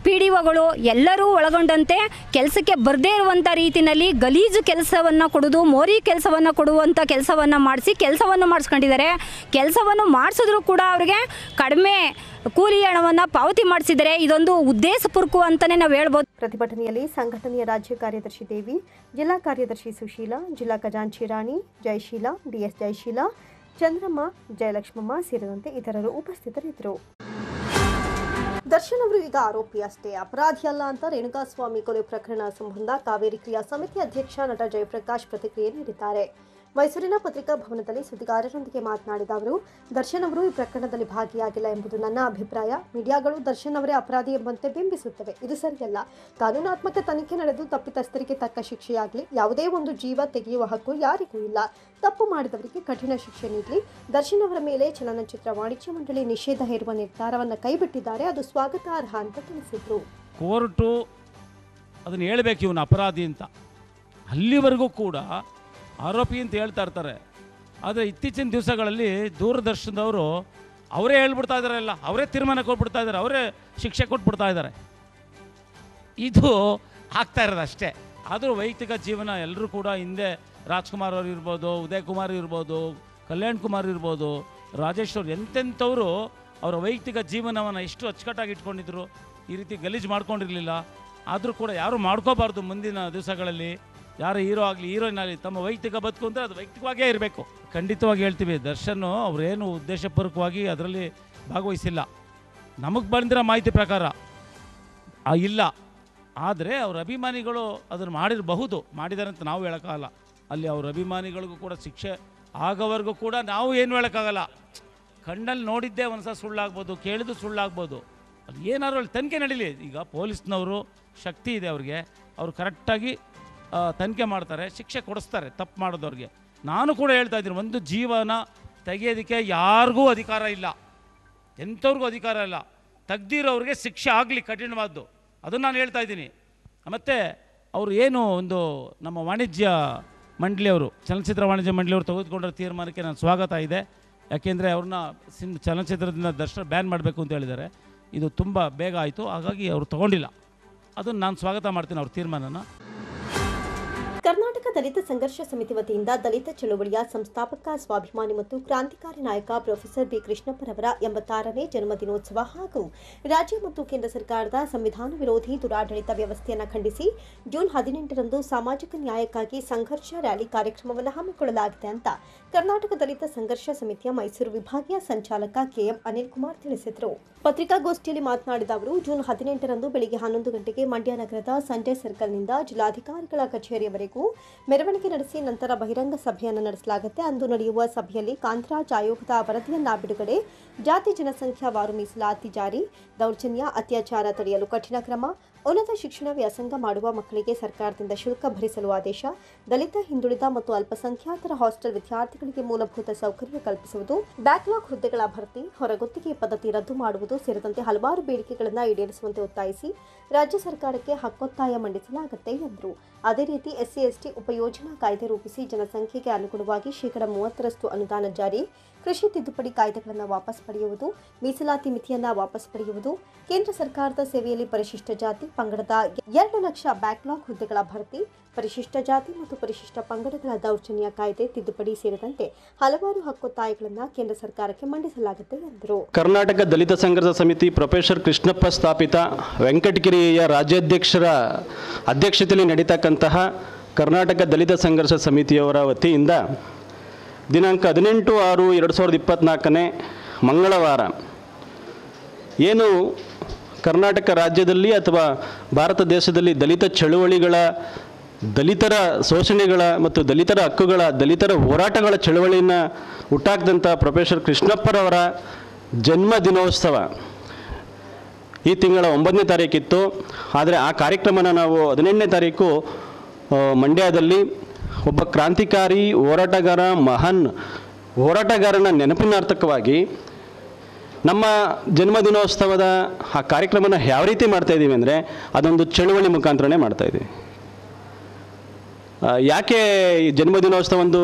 PDOಗಳು ಎಲ್ಲರೂ ಒಳಗೊಂಡಂತೆ ಕೆಲಸಕ್ಕೆ ಬರದೇ ಇರುವಂಥ ರೀತಿಯಲ್ಲಿ ಗಲೀಜು ಕೆಲಸವನ್ನು ಕೊಡೋದು, ಮೋರಿ ಕೆಲಸವನ್ನು ಕೊಡುವಂಥ ಕೆಲಸವನ್ನು ಮಾಡಿಸಿ ಕೆಲಸವನ್ನು ಮಾಡಿಸ್ಕೊಂಡಿದ್ದಾರೆ. ಕೆಲಸವನ್ನು ಮಾಡಿಸಿದ್ರು ಕೂಡ ಅವರಿಗೆ ಕಡಿಮೆ ಕೂಲಿ ಹಣವನ್ನು ಪಾವತಿ ಮಾಡಿಸಿದರೆ ಇದೊಂದು ಉದ್ದೇಶಪೂರ್ವಕ ಅಂತಲೇ ನಾವು ಹೇಳ್ಬೋದು. ಪ್ರತಿಭಟನೆಯಲ್ಲಿ ಸಂಘಟನೆಯ ರಾಜ್ಯ ಕಾರ್ಯದರ್ಶಿ ದೇವಿ, ಜಿಲ್ಲಾ ಕಾರ್ಯದರ್ಶಿ ಸುಶೀಲಾ, ಜಿಲ್ಲಾ ಖಜಾಂಚಿ ರಾಣಿ, ಜಯಶೀಲಾ, DS ಜಯಶೀಲಾ, ಚಂದ್ರಮ್ಮ, ಜಯಲಕ್ಷ್ಮಮ್ಮ ಸೇರಿದಂತೆ ಇತರರು ಉಪಸ್ಥಿತರಿದ್ದರು. ದರ್ಶನ್ ಅವರು ಈಗ ಆರೋಪಿ ಅಷ್ಟೇ, ಅಪರಾಧಿ ಅಲ್ಲ ಅಂತ ರೇಣುಕಾಸ್ವಾಮಿ ಕೊಲೆ ಪ್ರಕರಣ ಸಂಬಂಧ ಕಾವೇರಿ ಕ್ರಿಯಾ ಸಮಿತಿ ಅಧ್ಯಕ್ಷ ನಟ ಜಯಪ್ರಕಾಶ್ ಪ್ರತಿಕ್ರಿಯೆ ನೀಡಿದ್ದಾರೆ. ಮೈಸೂರಿನ ಪತ್ರಿಕಾ ಭವನದಲ್ಲಿ ಸುದ್ದಿಗಾರರೊಂದಿಗೆ ಮಾತನಾಡಿದ ಅವರು, ದರ್ಶನ್ ಅವರು ಈ ಪ್ರಕರಣದಲ್ಲಿ ಭಾಗಿಯಾಗಿಲ್ಲ ಎಂಬುದು ನನ್ನ ಅಭಿಪ್ರಾಯ. ಮೀಡಿಯಾಗಳು ದರ್ಶನ್ ಅವರೇ ಅಪರಾಧಿ ಎಂಬಂತೆ ಬಿಂಬಿಸುತ್ತವೆ, ಇದು ಸರಿಯಲ್ಲ. ಕಾನೂನಾತ್ಮಕ ತನಿಖೆ ನಡೆದು ತಪ್ಪಿತಸ್ಥರಿಗೆ ತಕ್ಕ ಶಿಕ್ಷೆಯಾಗಲಿ. ಯಾವುದೇ ಒಂದು ಜೀವ ತೆಗೆಯುವ ಹಕ್ಕು ಯಾರಿಗೂ ಇಲ್ಲ. ತಪ್ಪು ಮಾಡಿದವರಿಗೆ ಕಠಿಣ ಶಿಕ್ಷೆ ನೀಡಲಿ. ದರ್ಶನ್ ಅವರ ಮೇಲೆ ಚಲನಚಿತ್ರ ವಾಣಿಜ್ಯ ಮಂಡಳಿ ನಿಷೇಧ ಹೇರುವ ನಿರ್ಧಾರವನ್ನು ಕೈಬಿಟ್ಟಿದ್ದಾರೆ, ಅದು ಸ್ವಾಗತಾರ್ಹ ಅಂತ ತಿಳಿಸಿದರು. ಕೋರ್ಟು ಅದನ್ನು ಹೇಳಬೇಕು ಇವನು ಅಪರಾಧಿ ಅಂತ, ಅಲ್ಲಿವರೆಗೂ ಕೂಡ ಆರೋಪಿ ಅಂತ ಹೇಳ್ತಾ ಇರ್ತಾರೆ. ಆದರೆ ಇತ್ತೀಚಿನ ದಿವಸಗಳಲ್ಲಿ ದೂರದರ್ಶನದವರು ಅವರೇ ಹೇಳ್ಬಿಡ್ತಾ ಇದ್ದಾರೆ, ಎಲ್ಲ ಅವರೇ ತೀರ್ಮಾನ ಕೊಟ್ಬಿಡ್ತಾ ಇದ್ದಾರೆ, ಅವರೇ ಶಿಕ್ಷೆ ಕೊಟ್ಬಿಡ್ತಾ ಇದ್ದಾರೆ. ಇದು ಆಗ್ತಾ ಇರೋದು ಅಷ್ಟೇ. ಆದರೂ ವೈಯಕ್ತಿಕ ಜೀವನ ಎಲ್ಲರೂ ಕೂಡ ಹಿಂದೆ ರಾಜ್ಕುಮಾರ್ ಅವರು ಇರ್ಬೋದು, ಉದಯ್ ಕುಮಾರ್ ಇರ್ಬೋದು, ಕಲ್ಯಾಣ್ ಕುಮಾರ್ ಇರ್ಬೋದು, ರಾಜೇಶ್ ಅವರು ಎಂತೆಂಥವರು ಅವರ ವೈಯಕ್ತಿಕ ಜೀವನವನ್ನು ಎಷ್ಟು ಅಚ್ಚುಕಟ್ಟಾಗಿ ಇಟ್ಕೊಂಡಿದ್ರು, ಈ ರೀತಿ ಗಲೀಜು ಮಾಡ್ಕೊಂಡಿರಲಿಲ್ಲ. ಆದರೂ ಕೂಡ ಯಾರು ಮಾಡ್ಕೋಬಾರ್ದು. ಮುಂದಿನ ದಿವಸಗಳಲ್ಲಿ ಯಾರು ಹೀರೋ ಆಗಲಿ ಹೀರೋಯಿನ್ ಆಗಲಿ ತಮ್ಮ ವೈಯಕ್ತಿಕ ಬದುಕು ಅಂದರೆ ಅದು ವೈಯಕ್ತಿಕವಾಗಿಯೇ ಇರಬೇಕು. ಖಂಡಿತವಾಗಿ ಹೇಳ್ತೀವಿ, ದರ್ಶನ್ ಅವರೇನು ಉದ್ದೇಶಪೂರ್ವಕವಾಗಿ ಅದರಲ್ಲಿ ಭಾಗವಹಿಸಿಲ್ಲ. ನಮಗೆ ಬಂದಿರೋ ಮಾಹಿತಿ ಪ್ರಕಾರ ಇಲ್ಲ. ಆದರೆ ಅವ್ರ ಅಭಿಮಾನಿಗಳು ಅದನ್ನು ಮಾಡಿರಬಹುದು, ಮಾಡಿದ್ದಾರೆ ಅಂತ ನಾವು ಹೇಳೋಕ್ಕಾಗಲ್ಲ. ಅಲ್ಲಿ ಅವ್ರ ಅಭಿಮಾನಿಗಳಿಗೂ ಕೂಡ ಶಿಕ್ಷೆ ಆಗೋವರೆಗೂ ಕೂಡ ನಾವು ಏನು ಹೇಳೋಕ್ಕಾಗಲ್ಲ. ಕಣ್ಣಲ್ಲಿ ನೋಡಿದ್ದೇ ಒಂದು ಸಲ ಸುಳ್ಳಾಗ್ಬೋದು, ಕೇಳಿದ್ದು ಸುಳ್ಳಾಗ್ಬೋದು. ಅದು ಏನಾದ್ರು ಅಲ್ಲಿ ತನಿಖೆ ನಡೀಲಿ. ಈಗ ಪೊಲೀಸ್ನವರು ಶಕ್ತಿ ಇದೆ ಅವ್ರಿಗೆ, ಅವರು ಕರೆಕ್ಟಾಗಿ ತನಿಖೆ ಮಾಡ್ತಾರೆ, ಶಿಕ್ಷೆ ಕೊಡಿಸ್ತಾರೆ ತಪ್ಪು ಮಾಡೋದವ್ರಿಗೆ. ನಾನು ಕೂಡ ಹೇಳ್ತಾ ಇದ್ದೀನಿ, ಒಂದು ಜೀವನ ತೆಗೆಯೋದಕ್ಕೆ ಯಾರಿಗೂ ಅಧಿಕಾರ ಇಲ್ಲ, ಎಂಥವ್ರಿಗೂ ಅಧಿಕಾರ ಇಲ್ಲ. ತೆಗ್ದಿರೋರಿಗೆ ಶಿಕ್ಷೆ ಆಗಲಿ ಕಠಿಣವಾದ್ದು, ಅದನ್ನು ನಾನು ಹೇಳ್ತಾ ಇದ್ದೀನಿ. ಮತ್ತು ಅವರು ಏನು ಒಂದು ನಮ್ಮ ವಾಣಿಜ್ಯ ಮಂಡಳಿಯವರು, ಚಲನಚಿತ್ರ ವಾಣಿಜ್ಯ ಮಂಡಳಿಯವರು ತೆಗೆದುಕೊಂಡಿರೋ ತೀರ್ಮಾನಕ್ಕೆ ನಾನು ಸ್ವಾಗತ ಇದೆ. ಯಾಕೆಂದರೆ ಅವ್ರನ್ನ ಚಲನಚಿತ್ರದಿಂದ ದರ್ಶನ ಬ್ಯಾನ್ ಮಾಡಬೇಕು ಅಂತ ಹೇಳಿದ್ದಾರೆ. ಇದು ತುಂಬ ಬೇಗ ಆಯಿತು, ಹಾಗಾಗಿ ಅವರು ತೊಗೊಂಡಿಲ್ಲ. ಅದನ್ನು ನಾನು ಸ್ವಾಗತ ಮಾಡ್ತೀನಿ ಅವ್ರ ತೀರ್ಮಾನನ. ಕರ್ನಾಟಕ ದಲಿತ ಸಂಘರ್ಷ ಸಮಿತಿ ವತಿಯಿಂದ ದಲಿತ ಚಳವಳಿಯ ಸಂಸ್ಥಾಪಕ ಸ್ವಾಭಿಮಾನಿ ಮತ್ತು ಕ್ರಾಂತಿಕಾರಿ ನಾಯಕ ಪ್ರೊಫೆಸರ್ ಬಿ ಕೃಷ್ಣಪ್ಪರವರ 86ನೇ ಜನ್ಮದಿನೋತ್ಸವ ಹಾಗೂ ರಾಜ್ಯ ಮತ್ತು ಕೇಂದ್ರ ಸರ್ಕಾರದ ಸಂವಿಧಾನ ವಿರೋಧಿ ದುರಾಡಳಿತ ವ್ಯವಸ್ಥೆಯನ್ನು ಖಂಡಿಸಿ ಜೂನ್ 18ರಂದು ಸಾಮಾಜಿಕ ನ್ಯಾಯಕ್ಕಾಗಿ ಸಂಘರ್ಷ ರ್ಯಾಲಿ ಕಾರ್ಯಕ್ರಮವನ್ನು ಹಮ್ಮಿಕೊಳ್ಳಲಾಗಿದೆ ಅಂತ ಕರ್ನಾಟಕ ದಲಿತ ಸಂಘರ್ಷ ಸಮಿತಿಯ ಮೈಸೂರು ವಿಭಾಗೀಯ ಸಂಚಾಲಕ ಕೆಎಂ ಅನಿಲ್ ಕುಮಾರ್ ತಿಳಿಸಿದರು. ಪತ್ರಿಕಾಗೋಷ್ಠಿಯಲ್ಲಿ ಮಾತನಾಡಿದ ಅವರು ಜೂನ್ 18ರಂದು ಬೆಳಗ್ಗೆ 11 ಗಂಟೆಗೆ ಮಂಡ್ಯ ನಗರದ ಸಂಜಯ್ ಸರ್ಕಲ್ನಿಂದ ಜಿಲ್ಲಾಧಿಕಾರಿಗಳ ಕಚೇರಿಯವರೆಗೂ ಮೆರವಣಿಗೆ ನಡೆಸಿ ನಂತರ ಬಹಿರಂಗ ಸಭೆಯನ್ನು ನಡೆಸಲಾಗುತ್ತೆ. ಅಂದು ನಡೆಯುವ ಸಭೆಯಲ್ಲಿ ಕಾಂತರಾಜ್ ಆಯೋಗದ ವರದಿಯನ್ನ ಬಿಡುಗಡೆ, ಜಾತಿ ಜನಸಂಖ್ಯಾವಾರು ಮೀಸಲಾತಿ ಜಾರಿ, ದೌರ್ಜನ್ಯ ಅತ್ಯಾಚಾರ ತಡೆಯಲು ಕಠಿಣ ಕ್ರಮ, ಉನ್ನತ ಶಿಕ್ಷಣ ವ್ಯಾಸಂಗ ಮಾಡುವ ಮಕ್ಕಳಿಗೆ ಸರ್ಕಾರದಿಂದ ಶುಲ್ಕ ಭರಿಸಲು ಆದೇಶ, ದಲಿತ ಹಿಂದುಳಿದ ಮತ್ತು ಅಲ್ಪಸಂಖ್ಯಾತರ ಹಾಸ್ಟೆಲ್ ವಿದ್ಯಾರ್ಥಿಗಳಿಗೆ ಮೂಲಭೂತ ಸೌಕರ್ಯ ಕಲ್ಪಿಸುವುದು, ಬ್ಯಾಕ್ಲಾಗ್ ಹುದ್ದೆಗಳ ಭರ್ತಿ, ಹೊರಗುತ್ತಿಗೆ ಪದ್ಧತಿ ರದ್ದು ಮಾಡುವುದು ಸೇರಿದಂತೆ ಹಲವಾರು ಬೇಡಿಕೆಗಳನ್ನು ಈಡೇರಿಸುವಂತೆ ಒತ್ತಾಯಿಸಿ ರಾಜ್ಯ ಸರ್ಕಾರಕ್ಕೆ ಹಕ್ಕೊತ್ತಾಯ ಮಂಡಿಸಲಾಗುತ್ತೆ ಎಂದರು. ಅದೇ ರೀತಿ ಎಸ್ಸಿ ಎಸ್ಟಿ ಉಪಯೋಜನಾ ಕಾಯ್ದೆ ರೂಪಿಸಿ ಜನಸಂಖ್ಯೆಗೆ ಅನುಗುಣವಾಗಿ 30% ಅನುದಾನ ಜಾರಿ, ಕೃಷಿ ತಿದ್ದುಪಡಿ ಕಾಯ್ದೆಗಳನ್ನು ವಾಪಸ್ ಪಡೆಯುವುದು, ಮೀಸಲಾತಿ ಮಿತಿಯನ್ನು ವಾಪಸ್ ಪಡೆಯುವುದು, ಕೇಂದ್ರ ಸರ್ಕಾರದ ಸೇವೆಯಲ್ಲಿ ಪರಿಶಿಷ್ಟ ಜಾತಿ ಪಂಗಡದ 2 ಲಕ್ಷ ಬ್ಯಾಕ್ಲಾಗ್ ಹುದ್ದೆಗಳ ಭರ್ತಿ, ಪರಿಶಿಷ್ಟ ಜಾತಿ ಮತ್ತು ಪರಿಶಿಷ್ಟ ಪಂಗಡಗಳ ದೌರ್ಜನ್ಯ ಕಾಯ್ದೆ ತಿದ್ದುಪಡಿ ಸೇರಿದಂತೆ ಹಲವಾರು ಹಕ್ಕೊತ್ತಾಯಗಳನ್ನು ಕೇಂದ್ರ ಸರ್ಕಾರಕ್ಕೆ ಮಂಡಿಸಲಾಗುತ್ತೆ ಎಂದರು. ಕರ್ನಾಟಕ ದಲಿತ ಸಂಘರ್ಷ ಸಮಿತಿ ಪ್ರೊಫೆಸರ್ ಕೃಷ್ಣಪ್ಪ ಸ್ಥಾಪಿತ ವೆಂಕಟಗಿರಿಯ ರಾಜ್ಯಾಧ್ಯಕ್ಷರ ಅಧ್ಯಕ್ಷತೆಯಲ್ಲಿ ನಡೀತಕ್ಕಂತಹ ಕರ್ನಾಟಕ ದಲಿತ ಸಂಘರ್ಷ ಸಮಿತಿಯವರ ವತಿಯಿಂದ ದಿನಾಂಕ 18/6/2024 ಮಂಗಳವಾರ ಏನು ಕರ್ನಾಟಕ ರಾಜ್ಯದಲ್ಲಿ ಅಥವಾ ಭಾರತ ದೇಶದಲ್ಲಿ ದಲಿತ ಚಳುವಳಿಗಳ, ದಲಿತರ ಶೋಷಣೆಗಳ ಮತ್ತು ದಲಿತರ ಹಕ್ಕುಗಳ, ದಲಿತರ ಹೋರಾಟಗಳ ಚಳುವಳಿಯನ್ನು ಹುಟ್ಟಾಕಿದಂಥ ಪ್ರೊಫೆಸರ್ ಕೃಷ್ಣಪ್ಪರವರ ಜನ್ಮ ದಿನೋತ್ಸವ ಈ ತಿಂಗಳ 9ನೇ ತಾರೀಕಿತ್ತು. ಆದರೆ ಆ ಕಾರ್ಯಕ್ರಮನ ನಾವು 18ನೇ ತಾರೀಕು ಮಂಡ್ಯದಲ್ಲಿ ಒಬ್ಬ ಕ್ರಾಂತಿಕಾರಿ ಹೋರಾಟಗಾರ, ಮಹಾನ್ ಹೋರಾಟಗಾರನ ನೆನಪಿನಾರ್ಥಕವಾಗಿ ನಮ್ಮ ಜನ್ಮದಿನೋತ್ಸವದ ಆ ಕಾರ್ಯಕ್ರಮನ ಯಾವ ರೀತಿ ಮಾಡ್ತಾಯಿದ್ದೀವಿ ಅಂದರೆ ಅದೊಂದು ಚಳುವಳಿ ಮುಖಾಂತರನೇ ಮಾಡ್ತಾಯಿದ್ದೀವಿ. ಯಾಕೆ ಈ ಜನ್ಮದಿನೋತ್ಸವ ಒಂದು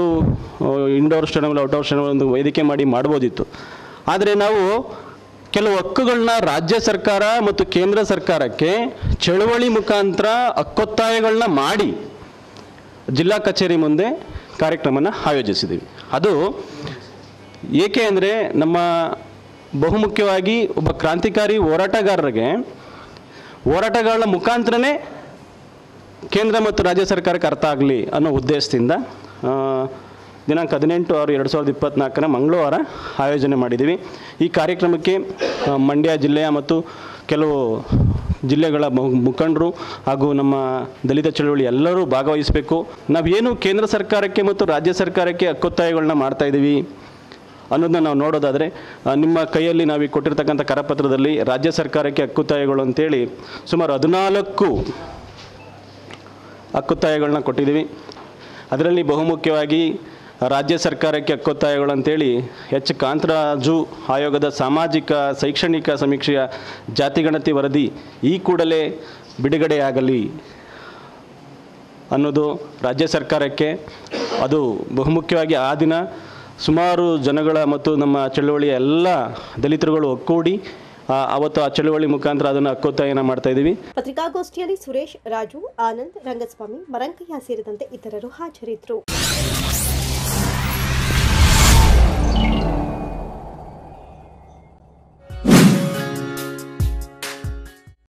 ಇಂಡೋರ್ ಸ್ಟೇಡಿಯಂ, ಔಟ್ಡೋರ್ ಸ್ಟೇಡಿಯಂ ಒಂದು ವೇದಿಕೆ ಮಾಡಿ ಮಾಡ್ಬೋದಿತ್ತು. ಆದರೆ ನಾವು ಕೆಲವು ಹಕ್ಕುಗಳನ್ನ ರಾಜ್ಯ ಸರ್ಕಾರ ಮತ್ತು ಕೇಂದ್ರ ಸರ್ಕಾರಕ್ಕೆ ಚಳುವಳಿ ಮುಖಾಂತರ ಹಕ್ಕೊತ್ತಾಯಗಳನ್ನ ಮಾಡಿ ಜಿಲ್ಲಾ ಕಚೇರಿ ಮುಂದೆ ಕಾರ್ಯಕ್ರಮನ ಆಯೋಜಿಸಿದ್ದೀವಿ. ಅದು ಏಕೆ ಅಂದರೆ ನಮ್ಮ ಬಹುಮುಖ್ಯವಾಗಿ ಒಬ್ಬ ಕ್ರಾಂತಿಕಾರಿ ಹೋರಾಟಗಾರರಿಗೆ ಹೋರಾಟಗಾರರ ಮುಖಾಂತರನೇ ಕೇಂದ್ರ ಮತ್ತು ರಾಜ್ಯ ಸರ್ಕಾರಕ್ಕೆ ಅರ್ಥ ಆಗಲಿ ಅನ್ನೋ ಉದ್ದೇಶದಿಂದ ದಿನಾಂಕ 18/6/2024 ಮಂಗಳವಾರ ಆಯೋಜನೆ ಮಾಡಿದ್ದೀವಿ. ಈ ಕಾರ್ಯಕ್ರಮಕ್ಕೆ ಮಂಡ್ಯ ಜಿಲ್ಲೆಯ ಮತ್ತು ಕೆಲವು ಜಿಲ್ಲೆಗಳ ಮುಖಂಡರು ಹಾಗೂ ನಮ್ಮ ದಲಿತ ಚಳವಳಿ ಎಲ್ಲರೂ ಭಾಗವಹಿಸಬೇಕು. ನಾವೇನು ಕೇಂದ್ರ ಸರ್ಕಾರಕ್ಕೆ ಮತ್ತು ರಾಜ್ಯ ಸರ್ಕಾರಕ್ಕೆ ಹಕ್ಕೊತ್ತಾಯಗಳನ್ನ ಮಾಡ್ತಾಯಿದ್ದೀವಿ ಅನ್ನೋದನ್ನ ನಾವು ನೋಡೋದಾದರೆ, ನಿಮ್ಮ ಕೈಯಲ್ಲಿ ನಾವು ಕೊಟ್ಟಿರ್ತಕ್ಕಂಥ ಕರಪತ್ರದಲ್ಲಿ ರಾಜ್ಯ ಸರ್ಕಾರಕ್ಕೆ ಹಕ್ಕೊತ್ತಾಯಗಳು ಅಂತೇಳಿ ಸುಮಾರು 14 ಹಕ್ಕೊತ್ತಾಯಗಳನ್ನ ಕೊಟ್ಟಿದ್ದೀವಿ. ಅದರಲ್ಲಿ ಬಹುಮುಖ್ಯವಾಗಿ ರಾಜ್ಯ ಸರ್ಕಾರಕ್ಕೆ ಹಕ್ಕೊತ್ತಾಯಗಳು ಅಂತೇಳಿ ಎಚ್ ಕಾಂತರಾಜು ಆಯೋಗದ ಸಾಮಾಜಿಕ ಶೈಕ್ಷಣಿಕ ಸಮೀಕ್ಷೆಯ ಜಾತಿಗಣತಿ ವರದಿ ಈ ಕೂಡಲೇ ಬಿಡುಗಡೆಯಾಗಲಿ ಅನ್ನೋದು ರಾಜ್ಯ ಸರ್ಕಾರಕ್ಕೆ. ಅದು ಬಹುಮುಖ್ಯವಾಗಿ ಆ ದಿನ ಸುಮಾರು ಜನಗಳ ಮತ್ತು ನಮ್ಮ ಚಳವಳಿಯ ಎಲ್ಲ ದಲಿತರುಗಳು ಒಕ್ಕೂಡಿ ಅವತ್ತು ಆ ಚಳವಳಿ ಮುಖಾಂತರ ಅದನ್ನು ಹಕ್ಕೊತ್ತಾಯನ ಮಾಡ್ತಾ ಇದ್ದೀವಿ. ಪತ್ರಿಕಾಗೋಷ್ಠಿಯಲ್ಲಿ ಸುರೇಶ್, ರಾಜು, ಆನಂದ್, ರಂಗಸ್ವಾಮಿ, ಮರಂಕಯ್ಯ ಸೇರಿದಂತೆ ಇತರರು ಹಾಜರಿದ್ದರು.